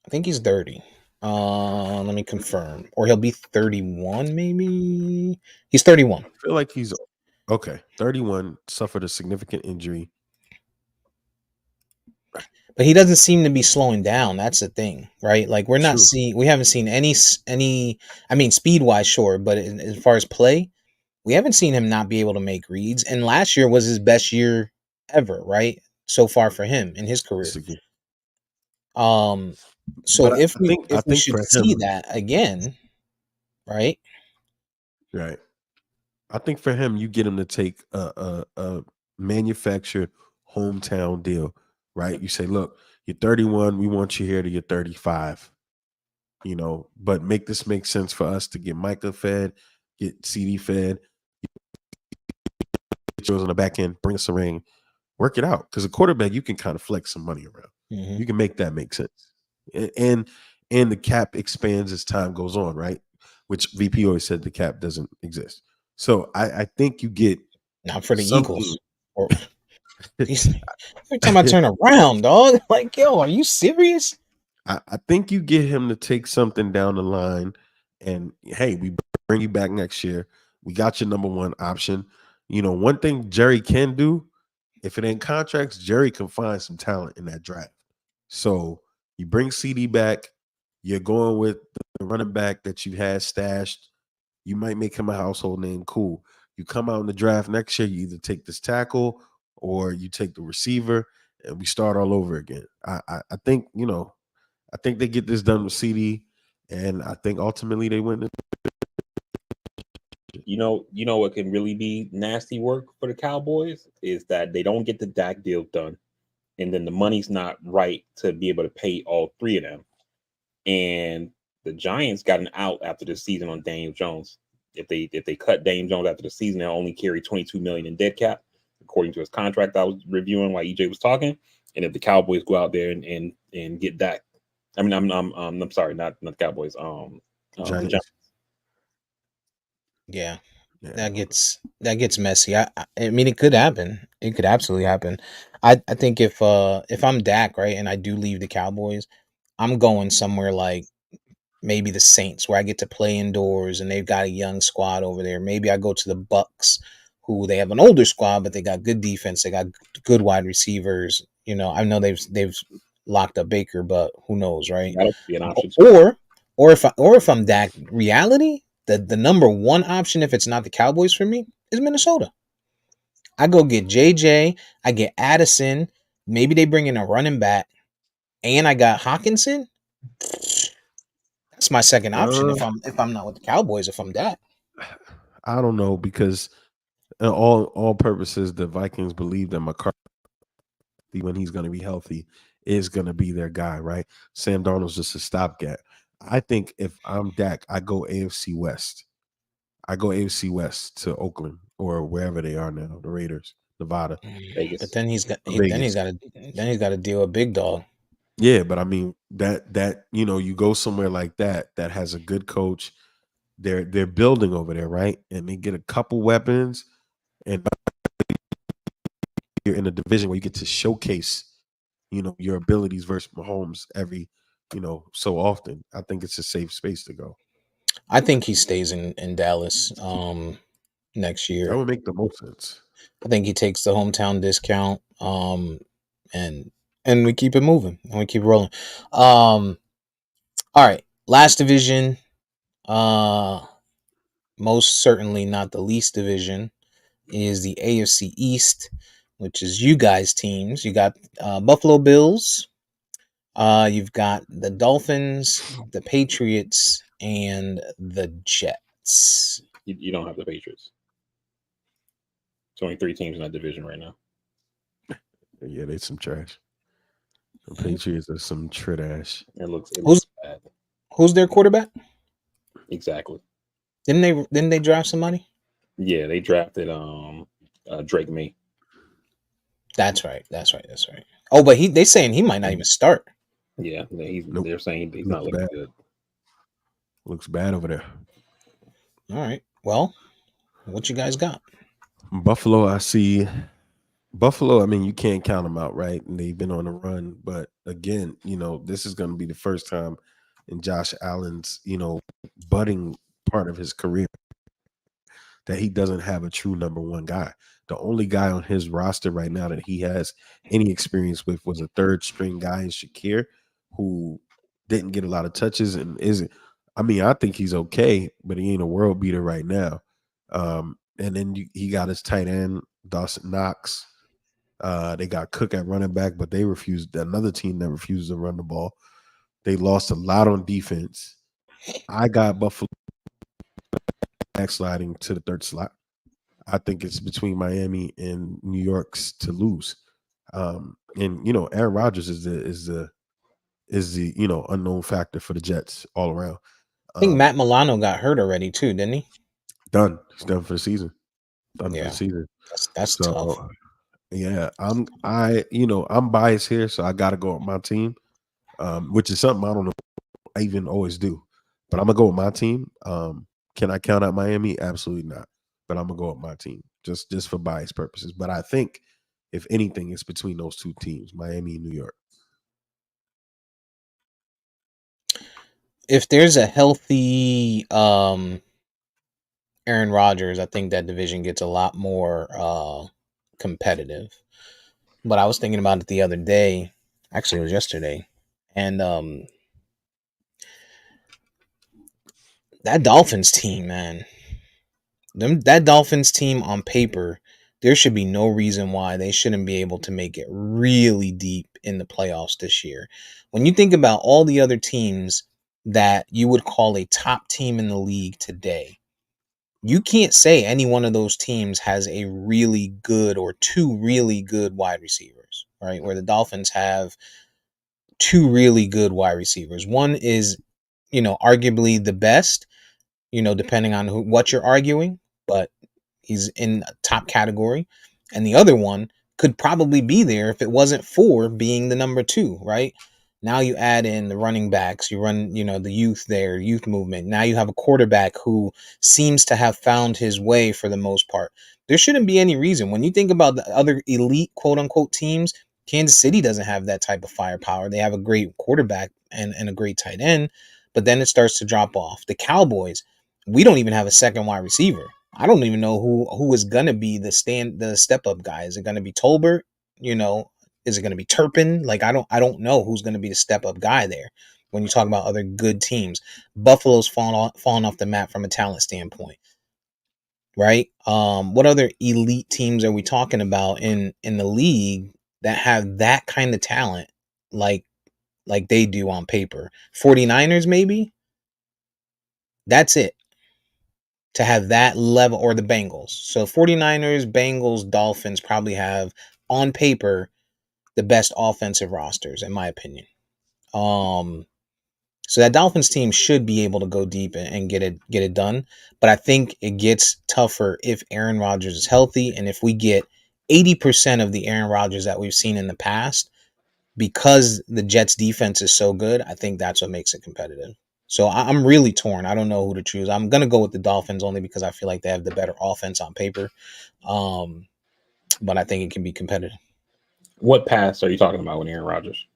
I think he's 30. Let me confirm. Or he'll be 31, maybe. He's 31. I feel like he's okay. 31, suffered a significant injury. But he doesn't seem to be slowing down. That's the thing, right? Like True. we haven't seen any. I mean, speed wise, sure, but as far as play, we haven't seen him not be able to make reads. And last year was his best year ever, right? So far for him in his career. Disagree. Um, so But if I we think if we should for see him, that again, right? right. I think for him, you get him to take a manufactured hometown deal, right? You say, look, you're 31, we want you here to you're 35, but make this make sense for us to get Micah fed, get CD fed, get yours on the back end, bring us a ring, work it out. Because a quarterback, you can kind of flex some money around. Mm-hmm. You can make that make sense. And the cap expands as time goes on, right? Which VP always said the cap doesn't exist. So I think you get Not for the something. Eagles. Or every time I turn around, dog, like, yo, are you serious? I think you get him to take something down the line, and hey, we bring you back next year. We got your number one option. One thing Jerry can do, if it ain't contracts, Jerry can find some talent in that draft. So you bring CD back, you're going with the running back that you had stashed. You might make him a household name. Cool. You come out in the draft next year, you either take this tackle or you take the receiver, and we start all over again. I think I think they get this done with CD, and I think ultimately they win. You know what can really be nasty work for the Cowboys is that they don't get the Dak deal done, and then the money's not right to be able to pay all three of them. And the Giants got an out after the season on Daniel Jones. If they cut Daniel Jones after the season, they'll only carry 22 million in dead cap, according to his contract I was reviewing while EJ was talking. And if the Cowboys go out there and get Dak, I mean, I'm sorry, not the Cowboys, the Giants. Giants. Yeah. Yeah. That gets messy. I mean, it could happen. It could absolutely happen. I think if I'm Dak, right, and I do leave the Cowboys, I'm going somewhere like maybe the Saints, where I get to play indoors and they've got a young squad over there. Maybe I go to the Bucks, who they have an older squad, but they got good defense. They got good wide receivers. I know they've locked up Baker, but who knows, right? That'll be an option too. Or if I'm Dak, reality, the number one option, if it's not the Cowboys for me, is Minnesota. I go get JJ, I get Addison, maybe they bring in a running back, and I got Hawkinson. That's my second option Uh, if I'm not with the Cowboys, if I'm Dak. I don't know because all purposes, the Vikings believe that McCarthy, when he's going to be healthy, is going to be their guy, right? Sam Darnold's just a stopgap. I think if I'm Dak, I go AFC West. I go AFC West to Oakland or wherever they are now, the Raiders, Nevada, But Vegas. then Vegas. then he's got to deal with big dog. Yeah, but I mean that you go somewhere like that has a good coach. They're building over there, right? And they get a couple weapons, and you're in a division where you get to showcase, your abilities versus Mahomes every, so often. I think it's a safe space to go. I think he stays in Dallas next That year. would make the most sense. I think he takes the hometown discount, and we keep it moving and we keep rolling. All right, last division. Uh, Most certainly not the least division is the AFC East, which is you guys' teams. You got Buffalo Bills. You've got the Dolphins, the Patriots, and the Jets. You don't have the Patriots. It's only 3 teams in that division right now. Yeah, they some trash. The Patriots are some trash. It looks Who's bad. who's their quarterback? Exactly. Didn't they draft somebody? Yeah, they drafted Drake May. That's right. That's right. That's right. Oh, but they saying he might not even start. Yeah, Nope. they're saying he's Looks not looking bad. good. Looks bad over there. All right. Well, what you guys got? Buffalo, I see. Buffalo, I mean, you can't count them out, right? And they've been on a run. But again, this is going to be the first time in Josh Allen's, budding part of his career that he doesn't have a true number one guy. The only guy on his roster right now that he has any experience with was a third string guy in Shakir, who didn't get a lot of touches and isn't. I mean, I think he's okay, but he ain't a world beater right now. And then he got his tight end, Dawson Knox. They got Cook at running back, but they refused. Another team that refused to run the ball. They lost a lot on defense. I got Buffalo backsliding to the third slot. I think it's between Miami and New York's to lose. And Aaron Rodgers is the unknown factor for the Jets all around. I think Matt Milano got hurt already too, didn't he? Done. He's done for the season. Done for Yeah, the season. that's tough. So yeah, I'm biased here, so I got to go with my team, which is something I don't know I even always do. But I'm gonna go with my team. Can I count out Miami? Absolutely not. But I'm gonna go with my team just for bias purposes. But I think if anything, it's between those two teams, Miami and New York. If there's a healthy Aaron Rodgers, I think that division gets a lot more competitive. But I was thinking about it the other day. Actually, it was yesterday, and that Dolphins team, man, that Dolphins team on paper, there should be no reason why they shouldn't be able to make it really deep in the playoffs this year. When you think about all the other teams that you would call a top team in the league today, you can't say any one of those teams has a really good or two really good wide receivers, right? Where the Dolphins have two really good wide receivers. One is, arguably the best, depending on what you're arguing, but he's in a top category. And the other one could probably be there if it wasn't for being the number two, right? Now you add in the running backs, you run, the youth there, youth movement. Now you have a quarterback who seems to have found his way for the most part. There shouldn't be any reason. When you think about the other elite, quote unquote, teams, Kansas City doesn't have that type of firepower. They have a great quarterback and a great tight end, but then it starts to drop off. The Cowboys, we don't even have a second wide receiver. I don't even know who is gonna be the step up guy. Is it gonna be Tolbert? Is it gonna be Turpin? Like I don't know who's gonna be the step up guy there. When you talk about other good teams, Buffalo's fallen off the map from a talent standpoint, right? What other elite teams are we talking about in the league that have that kind of talent, like they do on paper? 49ers maybe. That's it. To have that level, or the Bengals. So 49ers, Bengals, Dolphins probably have on paper the best offensive rosters in my opinion. So that Dolphins team should be able to go deep and get it done. But I think it gets tougher if Aaron Rodgers is healthy, and if we get 80% of the Aaron Rodgers that we've seen in the past, because the Jets defense is so good. I think that's what makes it competitive. So I'm really torn. I don't know who to choose. I'm gonna go with the Dolphins only because I feel like they have the better offense on paper. Um, but I think it can be competitive. What pass are you talking about with Aaron Rodgers?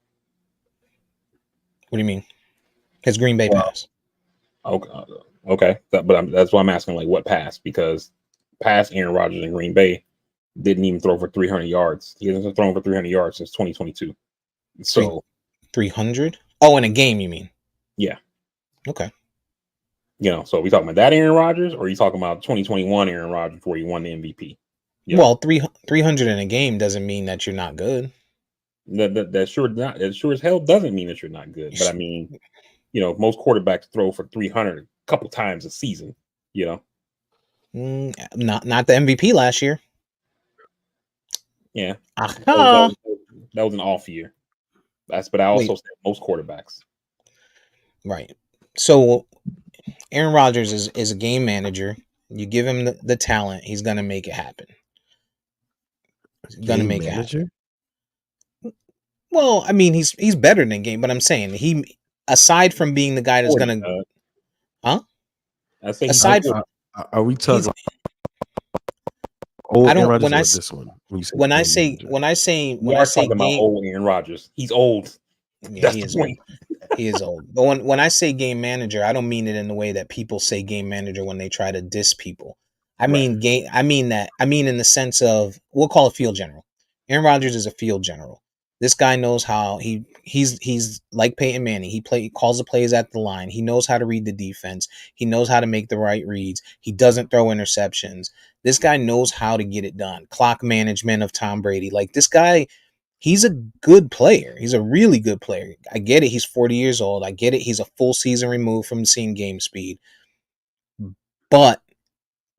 What do you mean? His Green Bay Well, pass. okay, okay, that's why I'm asking, like, what pass? Because past Aaron Rodgers in Green Bay didn't even throw for 300 yards. He hasn't thrown for 300 yards since 2022. Three So 300. Oh, in a game, you mean? yeah, Okay. so we talking about that Aaron Rodgers, or are you talking about 2021 Aaron Rodgers before he won the MVP? Well, 300 in a game doesn't mean that you're not good. That sure as hell doesn't mean that you're not good. But I mean, most quarterbacks throw for 300 a couple times a season. You know, Not the MVP last year. yeah, Aha. that was an off year. But I also Wait, said most quarterbacks. right. So Aaron Rodgers is a game manager. You give him the talent, he's gonna make it happen. He's gonna Game make it happen. manager? Well, I mean, he's better than game, but I'm saying he, aside from being the guy that's Sporty, gonna, huh? I say he's Aside, sporty. Are we he's talking old I Aaron don't Rodgers or this one? When you say when I game say manager, when I say We when I are say talking about game, old Aaron Rodgers. He's old. yeah, That's he the is old. point. He is old. But when I say game manager, I don't mean it in the way that people say game manager when they try to diss people. I Right. mean game. I mean in the sense of, we'll call it field general. Aaron Rodgers is a field general. This guy knows how he's like Peyton Manning. He calls the plays at the line. He knows how to read the defense. He knows how to make the right reads. He doesn't throw interceptions. This guy knows how to get it done. Clock management of Tom Brady. Like, this guy, he's a good player. He's a really good player. I get it. He's 40 years old. I get it. He's a full season removed from seeing game speed. But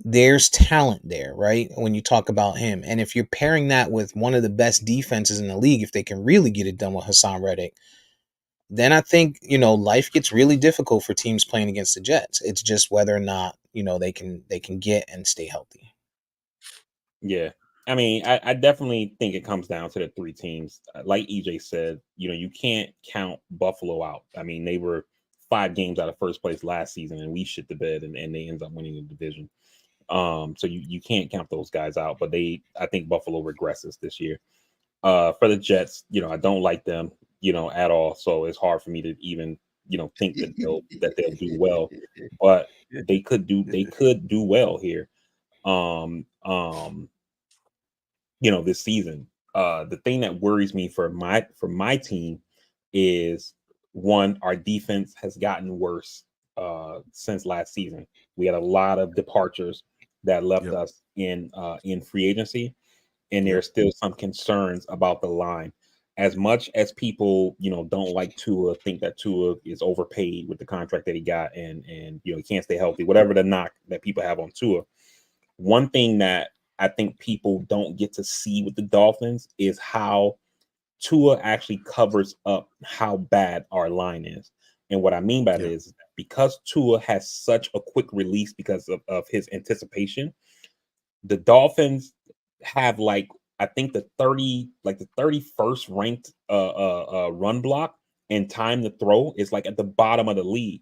there's talent there, right? When you talk about him. And if you're pairing that with one of the best defenses in the league, if they can really get it done with Hassan Reddick, then I think, life gets really difficult for teams playing against the Jets. It's just whether or not, they can get and stay healthy. Yeah. I mean, I definitely think it comes down to the three teams. Like EJ said, you can't count Buffalo out. I mean, they were 5 games out of first place last season, and we shit the bed, and they ended up winning the division. So you can't count those guys out. But I think Buffalo regresses this year. For the Jets, I don't like them, at all. So it's hard for me to even, think that they'll do well. But they could do well here. Um, um, this season. The thing that worries me for my team is, one, our defense has gotten worse since last season. We had a lot of departures that left yep, us in free agency, and yep, there's still some concerns about the line. As much as people, don't like Tua, think that Tua is overpaid with the contract that he got, and he can't stay healthy, whatever the knock that people have on Tua. One thing that I think people don't get to see with the Dolphins is how Tua actually covers up how bad our line is. And what I mean by that yep, is, because Tua has such a quick release because of his anticipation, the Dolphins have, like, I think the 31st ranked run block and time to throw is like at the bottom of the league.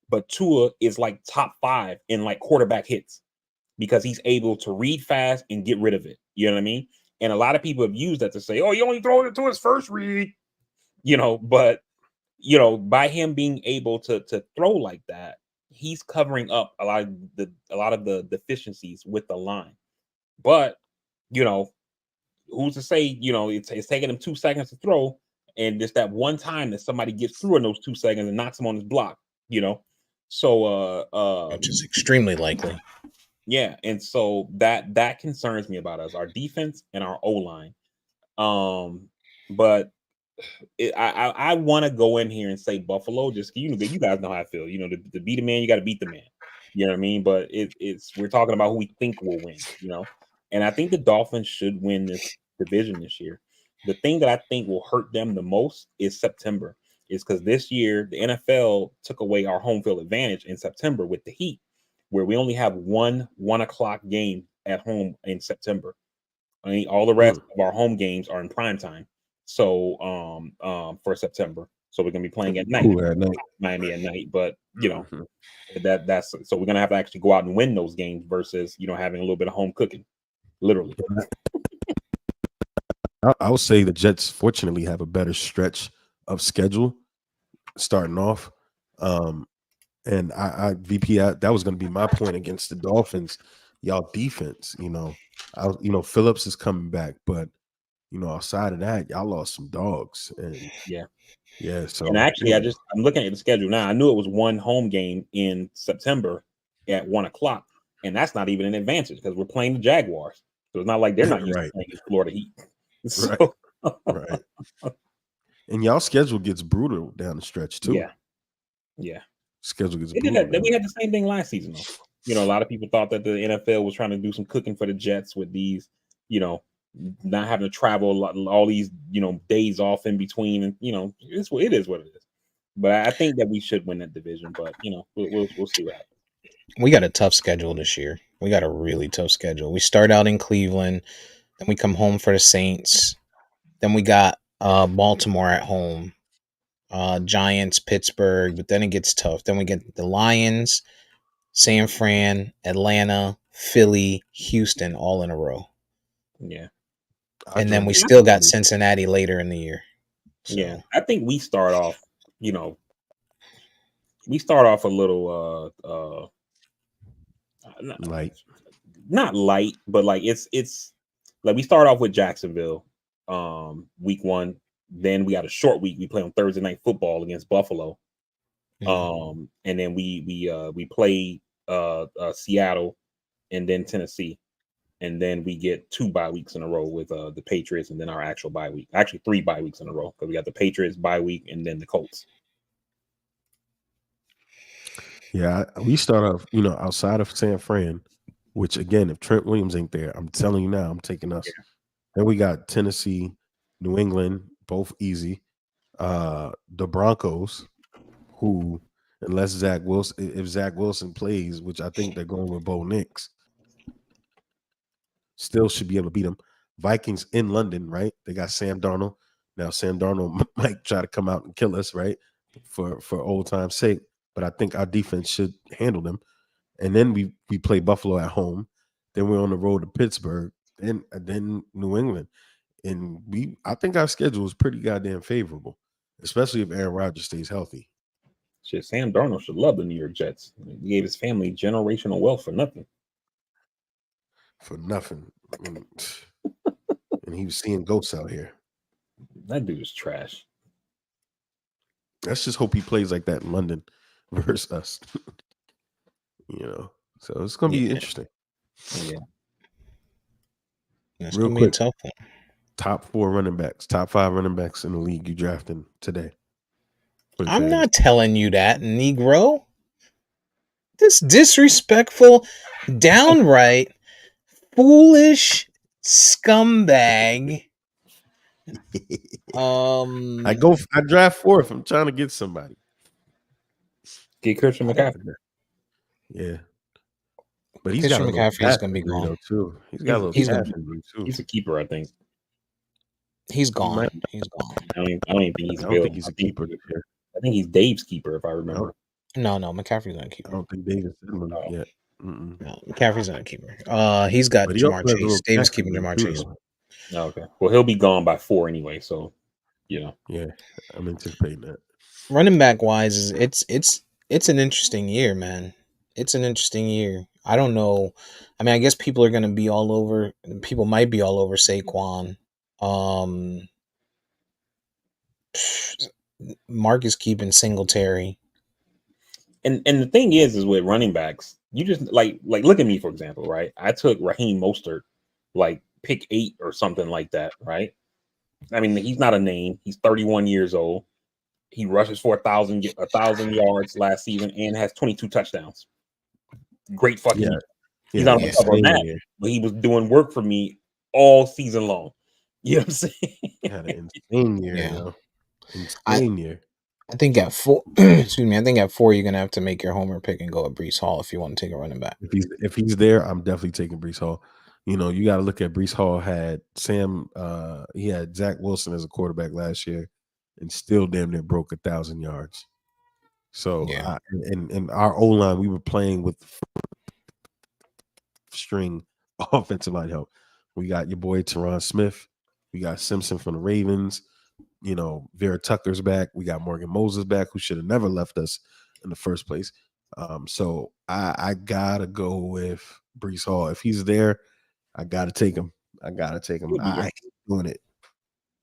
But Tua is like top 5 in like quarterback hits, because he's able to read fast and get rid of it. You know what I mean? And a lot of people have used that to say, "Oh, you only throw it to his first read," but by him being able to throw like that, he's covering up a lot of the deficiencies with the line. But you know, who's to say, it's taking him 2 seconds to throw, and just that one time that somebody gets through in those 2 seconds and knocks him on his block, So Which is extremely likely. yeah, and so that concerns me about us, our defense and our O line. But I want to go in here and say Buffalo. Just, you guys know how I feel. To beat a man, you got to beat the man. You know what I mean? But it's we're talking about who we think will win. And I think the Dolphins should win this division this year. The thing that I think will hurt them the most is September. is because this year the NFL took away our home field advantage in September with the Heat, where we only have 1 o'clock game at home in September. I mean, all the rest of our home games are in prime time. So for September. So we're gonna be playing at night. Cool at night. Miami at night. But you know, Mhm. that's so we're gonna have to actually go out and win those games versus having a little bit of home cooking. Literally. I would say the Jets fortunately have a better stretch of schedule starting off. Um, and that was going to be my point against the Dolphins. Y'all defense, Phillips is coming back, but outside of that, y'all lost some dogs, and Yeah. yeah. And So actually, I'm looking at the schedule now. I knew it was one home game in September at 1 o'clock, and that's not even an advantage because we're playing the Jaguars. So it's not like they're not used to right, playing in Florida Heat. right, So right. And y'all schedule gets brutal down the stretch too. yeah. Schedule gets They did brutal. that. We had the same thing last season, though. A lot of people thought that the NFL was trying to do some cooking for the Jets with these, not having to travel all these, days off in between, and it is what it is. But I think that we should win that division. But we'll see what happens. We got a tough schedule this year. We got a really tough schedule. We start out in Cleveland, then we come home for the Saints, then we got Baltimore at home, Giants, Pittsburgh, but then it gets tough. Then we get the Lions, San Fran, Atlanta, Philly, Houston, all in a row. Yeah. And then we still got Cincinnati later in the year. So. Yeah, I think we start off, a little not light, but like it's like we start off with Jacksonville week 1, then we got a short week. We play on Thursday Night Football against Buffalo. And then we play Seattle and then Tennessee. And then we get 2 bye weeks in a row with the Patriots, and then our actual bye week. Actually, 3 bye weeks in a row because we got the Patriots bye week and then the Colts. Yeah, we start off, outside of San Fran, which again, if Trent Williams ain't there, I'm telling you now, I'm taking us. Yeah. Then we got Tennessee, New England, both easy. The Broncos, who, unless if Zach Wilson plays, which I think they're going with Bo Nix, still should be able to beat them. Vikings in London, right? They got Sam Darnold. Now Sam Darnold might try to come out and kill us, right? For old time's sake. But I think our defense should handle them. And then we play Buffalo at home. Then we're on the road to Pittsburgh. And then New England. And I think our schedule is pretty goddamn favorable, especially if Aaron Rodgers stays healthy. Shit, Sam Darnold should love the New York Jets. He gave his family generational wealth for nothing. For nothing. And he was seeing ghosts out here. That dude is trash. Let's just hope he plays like that in London versus us. So it's going to be interesting. Yeah. It's going to be a tough one. Top 5 running backs in the league you drafting today. I'm not telling you that, Negro. This disrespectful, downright foolish scumbag. I draft 4th. I'm trying to get somebody. Get Christian McCaffrey. Yeah. But he's Christian got McCaffrey's going to be gone too. He's got a little too. He's a keeper, I think. He's gone. He's gone. I don't even think he's available. I don't think he's a keeper this year. I think he's Dave's keeper, if I remember. No, McCaffrey's not a keeper. I don't think Dave is yet. No, McCaffrey's not a keeper. He's got Jamar Chase. Dave's keeping Jamar Chase. Oh, okay. Well, he'll be gone by 4 anyway, so Yeah, I'm anticipating that. Running back wise, it's an interesting year, man. It's an interesting year. I don't know. I mean, I guess people are going to be all over. People might be all over Saquon. Mark is keeping Singletary. And the thing is with running backs, you just like look at me, for example, right? I took Raheem Mostert like pick 8 or something like that, right? I mean, he's not a name. He's 31 years old. He rushes for 1,000 yards last season and has 22 touchdowns. Great fucking year. He's not on the cover of that, but he was doing work for me all season long. You know what I'm saying? He had an insane year, Insane year. I think at 4, excuse me. I think at 4 you're gonna have to make your homer pick and go at Brees Hall if you want to take a running back. If he's there, I'm definitely taking Brees Hall. You know, you got to look at Brees Hall had he had Zach Wilson as a quarterback last year, and still damn near broke 1,000 yards. So Yeah, and our O line, we were playing with string offensive line help. We got your boy Teron Smith, we got Simpson from the Ravens. You know, Vera Tucker's back. We got Morgan Moses back, who should have never left us in the first place. So I gotta go with Brees Hall. If he's there, I gotta take him. I gotta take him. He'll be I there. hate doing it.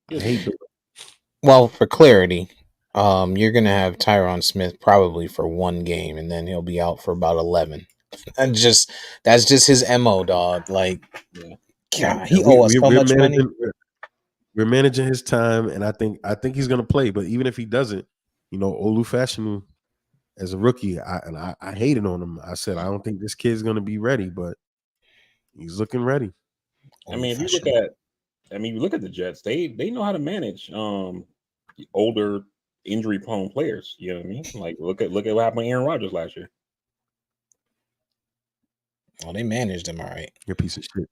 He'll I be hate there. doing it. well, for clarity, you're gonna have Tyron Smith probably for one game, and then he'll be out for about 11. And that's just his mo, dog. Like, Yeah. God, Yeah, he owe us so much money. we're managing his time, and I think he's gonna play. But even if he doesn't, you know, Olu Fashanu as a rookie, I hated on him. I said I don't think this kid's gonna be ready, but he's looking ready. I Old mean, if you look fashioned. at, you look at the Jets, they know how to manage older injury prone players. You know what I mean? Like look at what happened to Aaron Rodgers last year. Well, they managed him all right. You're a piece of shit.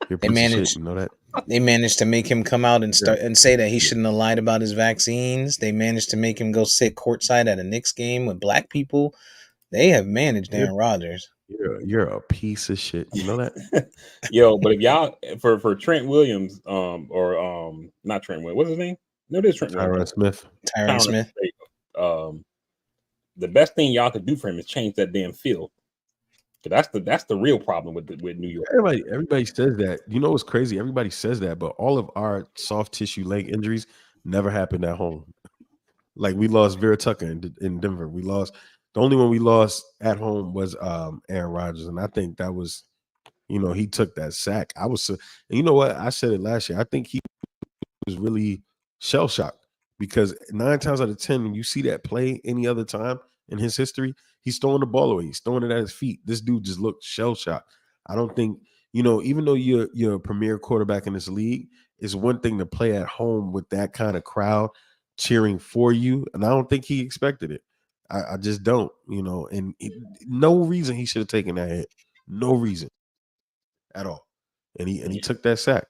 You're a They piece of shit. managed. You know that? They managed to make him come out and You're, start and say that he you're, shouldn't have lied about his vaccines. They managed to make him go sit courtside at a Knicks game with black people. They have managed you're, Aaron Rodgers. you're a piece of shit. You know that? Yo, but if y'all for Trent Williams, or not Trent Williams, what's his name? No, it is Trent Williams. Tyron Smith. Tyron Tyron, Smith. there you go. The best thing y'all could do for him is change that damn field. 'Cause that's the real problem with New York. Everybody says that. You know what's crazy? Everybody says that, but all of our soft tissue leg injuries never happened at home. Like we lost Vera Tucker in Denver. We lost the only one we lost at home was Aaron Rodgers, and I think that was, you know, he took that sack. I was, and you know what? I said it last year. I think he was really shell shocked because 9 times out of 10, when you see that play any other time in his history, he's throwing the ball away. He's throwing it at his feet. This dude just looked shell shocked. I don't think, you know, even though you're a premier quarterback in this league, it's one thing to play at home with that kind of crowd cheering for you, and I don't think he expected it. I just don't, you know, and no reason he should have taken that hit, no reason at all, and he Yeah. took that sack.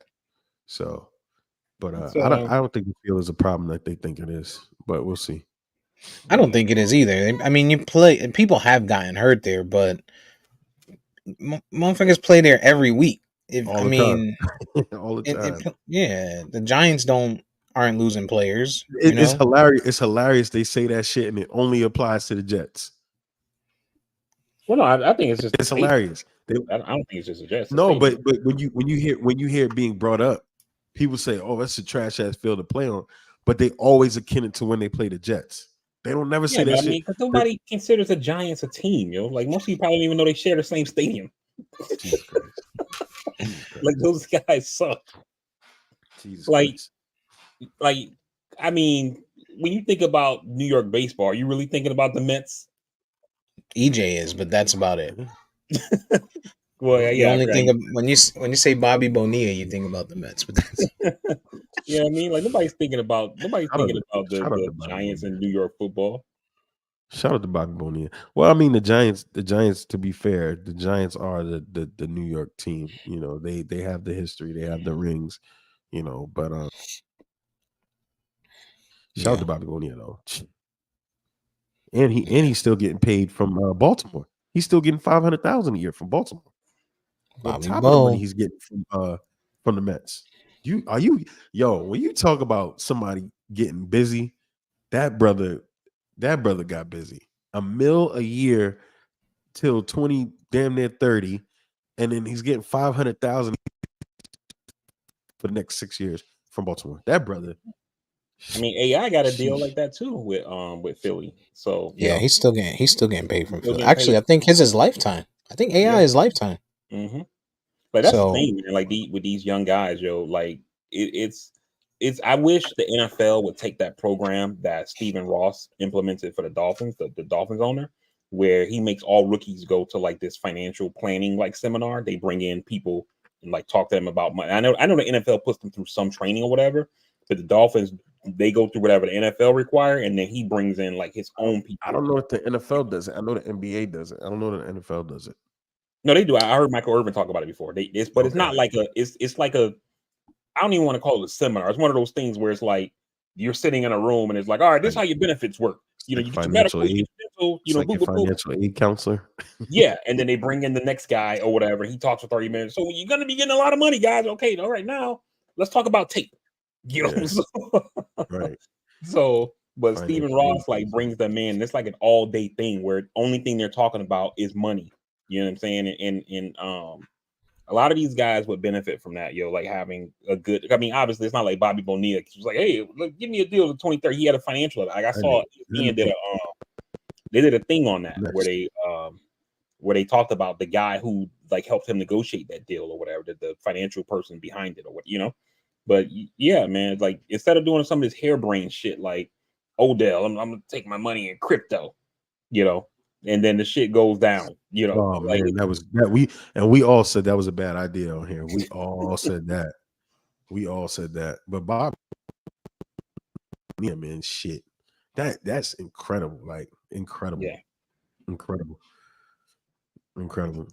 So, but So I don't think the field is a problem like they think it is, but we'll see. I don't think it is either. I mean, you play. People have gotten hurt there, but motherfuckers play there every week. If All I the time, mean, all the time. yeah, the Giants aren't losing players. It's hilarious. It's hilarious they say that shit and it only applies to the Jets. well, no, I think it's just It's hilarious. I don't think it's just a Jets. No, but when you hear it being brought up, people say, "Oh, that's a trash ass field to play on," but they always akin it to when they play the Jets. They don't never say yeah, but that I shit. mean, because nobody considers the Giants a team, yo. Like most of you probably don't even know they share the same stadium. Jesus Christ. Jesus Christ. Like those guys suck. Jesus Like, Christ. like, I mean, when you think about New York baseball, are you really thinking about the Mets? EJ is, but that's about it. Well, You yeah, only right. think of when you say Bobby Bonilla, you think about the Mets, but that's You know what I mean? Like nobody's thinking about Shout out the to Bobby Giants Bonilla. and New York football. Shout out to Bobby Bonilla. Well, I mean the Giants. To be fair, the Giants are the New York team. You know, they have the history, they have the rings. You know, but shout out yeah. to Bobby Bonilla though. And he's still getting paid from Baltimore. He's still getting $500,000 a year from Baltimore. On Bobby top of the money Bo. he's getting from the Mets. When you talk about somebody getting busy, that brother got busy. $1 million a year till 20, damn near 30, and then he's getting 500,000 for the next 6 years from Baltimore. That brother. I mean, AI got a deal like that too with Philly. So you Yeah, know, he's still getting paid he's from still Philly. getting Actually, paid. I think his is lifetime. I think AI Yeah. is lifetime. Mm-hmm. But that's the So thing, man. Like with these young guys, yo, like it's. I wish the NFL would take that program that Stephen Ross implemented for the Dolphins, the Dolphins owner, where he makes all rookies go to like this financial planning like seminar. They bring in people and like talk to them about money. I know the NFL puts them through some training or whatever, but the Dolphins they go through whatever the NFL require, and then he brings in like his own people. I don't know if the NFL does it. I know the NBA does it. I don't know if the NFL does it. No, they do. I heard Michael Irvin talk about it before. But it's not like it's like a. I don't even want to call it a seminar. It's one of those things where it's like you're sitting in a room and it's like, all right, this is how your benefits work. You know, you get your medical, you get your dental, you know, like financial aid counselor. Yeah, and then they bring in the next guy or whatever. He talks for 30 minutes. So you're gonna be getting a lot of money, guys. Okay, all right, now let's talk about tape. You know, so, right. So, but Stephen Ross like brings them in. It's like an all-day thing where the only thing they're talking about is money. You know what I'm saying? And a lot of these guys would benefit from that, like having a good. I mean, obviously, it's not like Bobby Bonilla. He was like, "Hey, look, give me a deal to 2030." He had a financial. Like I saw, they did a thing on that where they talked about the guy who like helped him negotiate that deal or whatever, the financial person behind it or what, But yeah, man, like instead of doing some of this harebrained shit, like Odell, I'm gonna take my money in crypto, and then the shit goes down, Oh like, man, we all said that was a bad idea on here. We all said that. But Bob, yeah, man, shit. That's incredible. Like incredible. Yeah. Incredible.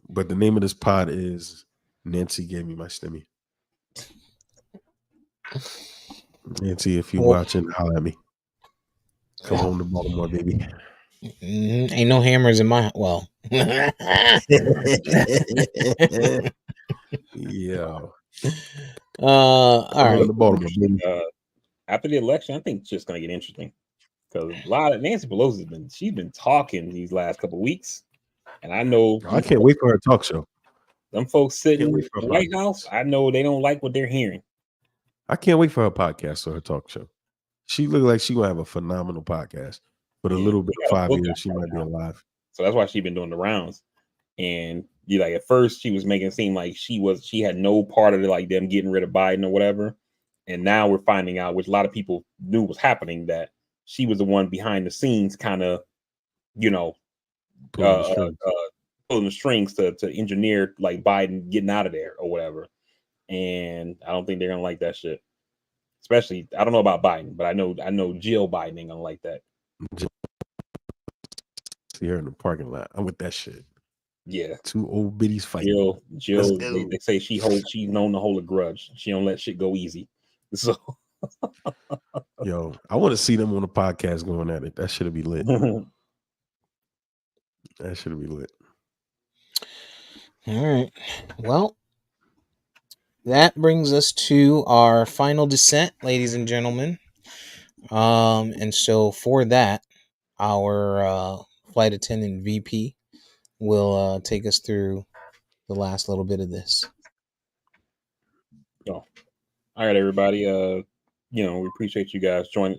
But the name of this pod is Nancy Gave Me My Stimmy. Nancy, if you're watching, holler at me. Come home to Baltimore, baby. Ain't no hammers in my yeah. All right. Baltimore, baby. After the election, I think it's just gonna get interesting because a lot of Nancy Pelosi's been talking these last couple of weeks, and I know I can't wait for her talk show. Them folks sitting in the White House, I know they don't like what they're hearing. I can't wait for her podcast or her talk show. She looked like she gonna have a phenomenal podcast. But a little bit of 5 years, she might be alive. So that's why she's been doing the rounds. And like at first she was making it seem like she had no part of it, like them getting rid of Biden or whatever. And now we're finding out, which a lot of people knew was happening, that she was the one behind the scenes, kind of, pulling the strings to engineer like Biden getting out of there or whatever. And I don't think they're gonna like that shit. Especially, I don't know about Biden, but I know Jill Biden ain't gonna like that. See her in the parking lot. I'm with that shit. Yeah, two old biddies fighting. Jill. They say she's known to hold a grudge. She don't let shit go easy. So, yo, I want to see them on the podcast going at it. That should be lit. That should be lit. All right. Well, that brings us to our final descent, ladies and gentlemen. And so for that, our flight attendant VP will take us through the last little bit of this. Oh, all right, everybody. We appreciate you guys joining.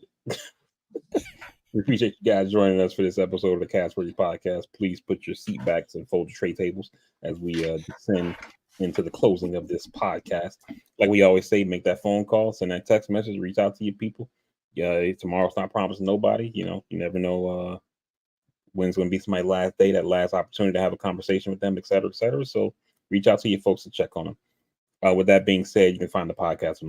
We appreciate you guys joining us for this episode of the Castworthy Podcast. Please put your seat backs and fold your tray tables as we descend into the closing of this podcast. Like we always say, make that phone call, send that text message, reach out to your people. Yeah, tomorrow's not promising nobody. You never know when's going to be somebody's last day, that last opportunity to have a conversation with them, et cetera, et cetera. So reach out to your folks to check on them. With that being said, you can find the podcast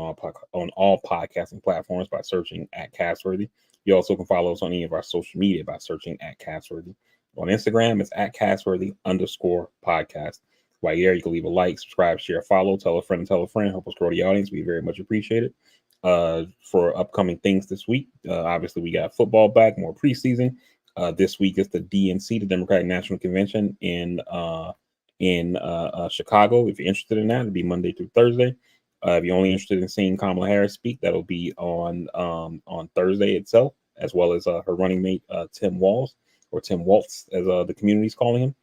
on all podcasting platforms by searching at Castworthy. You also can follow us on any of our social media by searching at Castworthy. On Instagram, it's at Castworthy_podcast. While you're there, you can leave a like, subscribe, share, follow, tell a friend, help us grow the audience. We very much appreciate it. For upcoming things this week, obviously we got football back, more preseason. This week is the DNC, the Democratic National Convention in Chicago. If you're interested in that, it'll be Monday through Thursday. If you're only interested in seeing Kamala Harris speak, that'll be on Thursday itself, as well as her running mate Tim Walz, or Tim Waltz, as the community's calling him.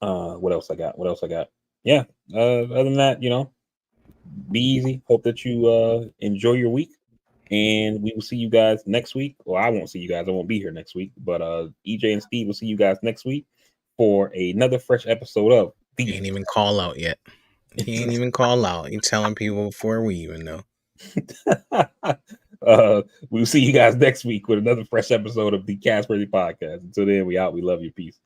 What else I got? Yeah. Other than that, be easy. Hope that you enjoy your week. And we will see you guys next week. Well, I won't see you guys. I won't be here next week. But EJ and Steve will see you guys next week for another fresh episode of He ain't even call out yet. He ain't even call out. He's telling people before we even know. We'll see you guys next week with another fresh episode of the Castworthy Podcast. Until then, we out. We love you. Peace.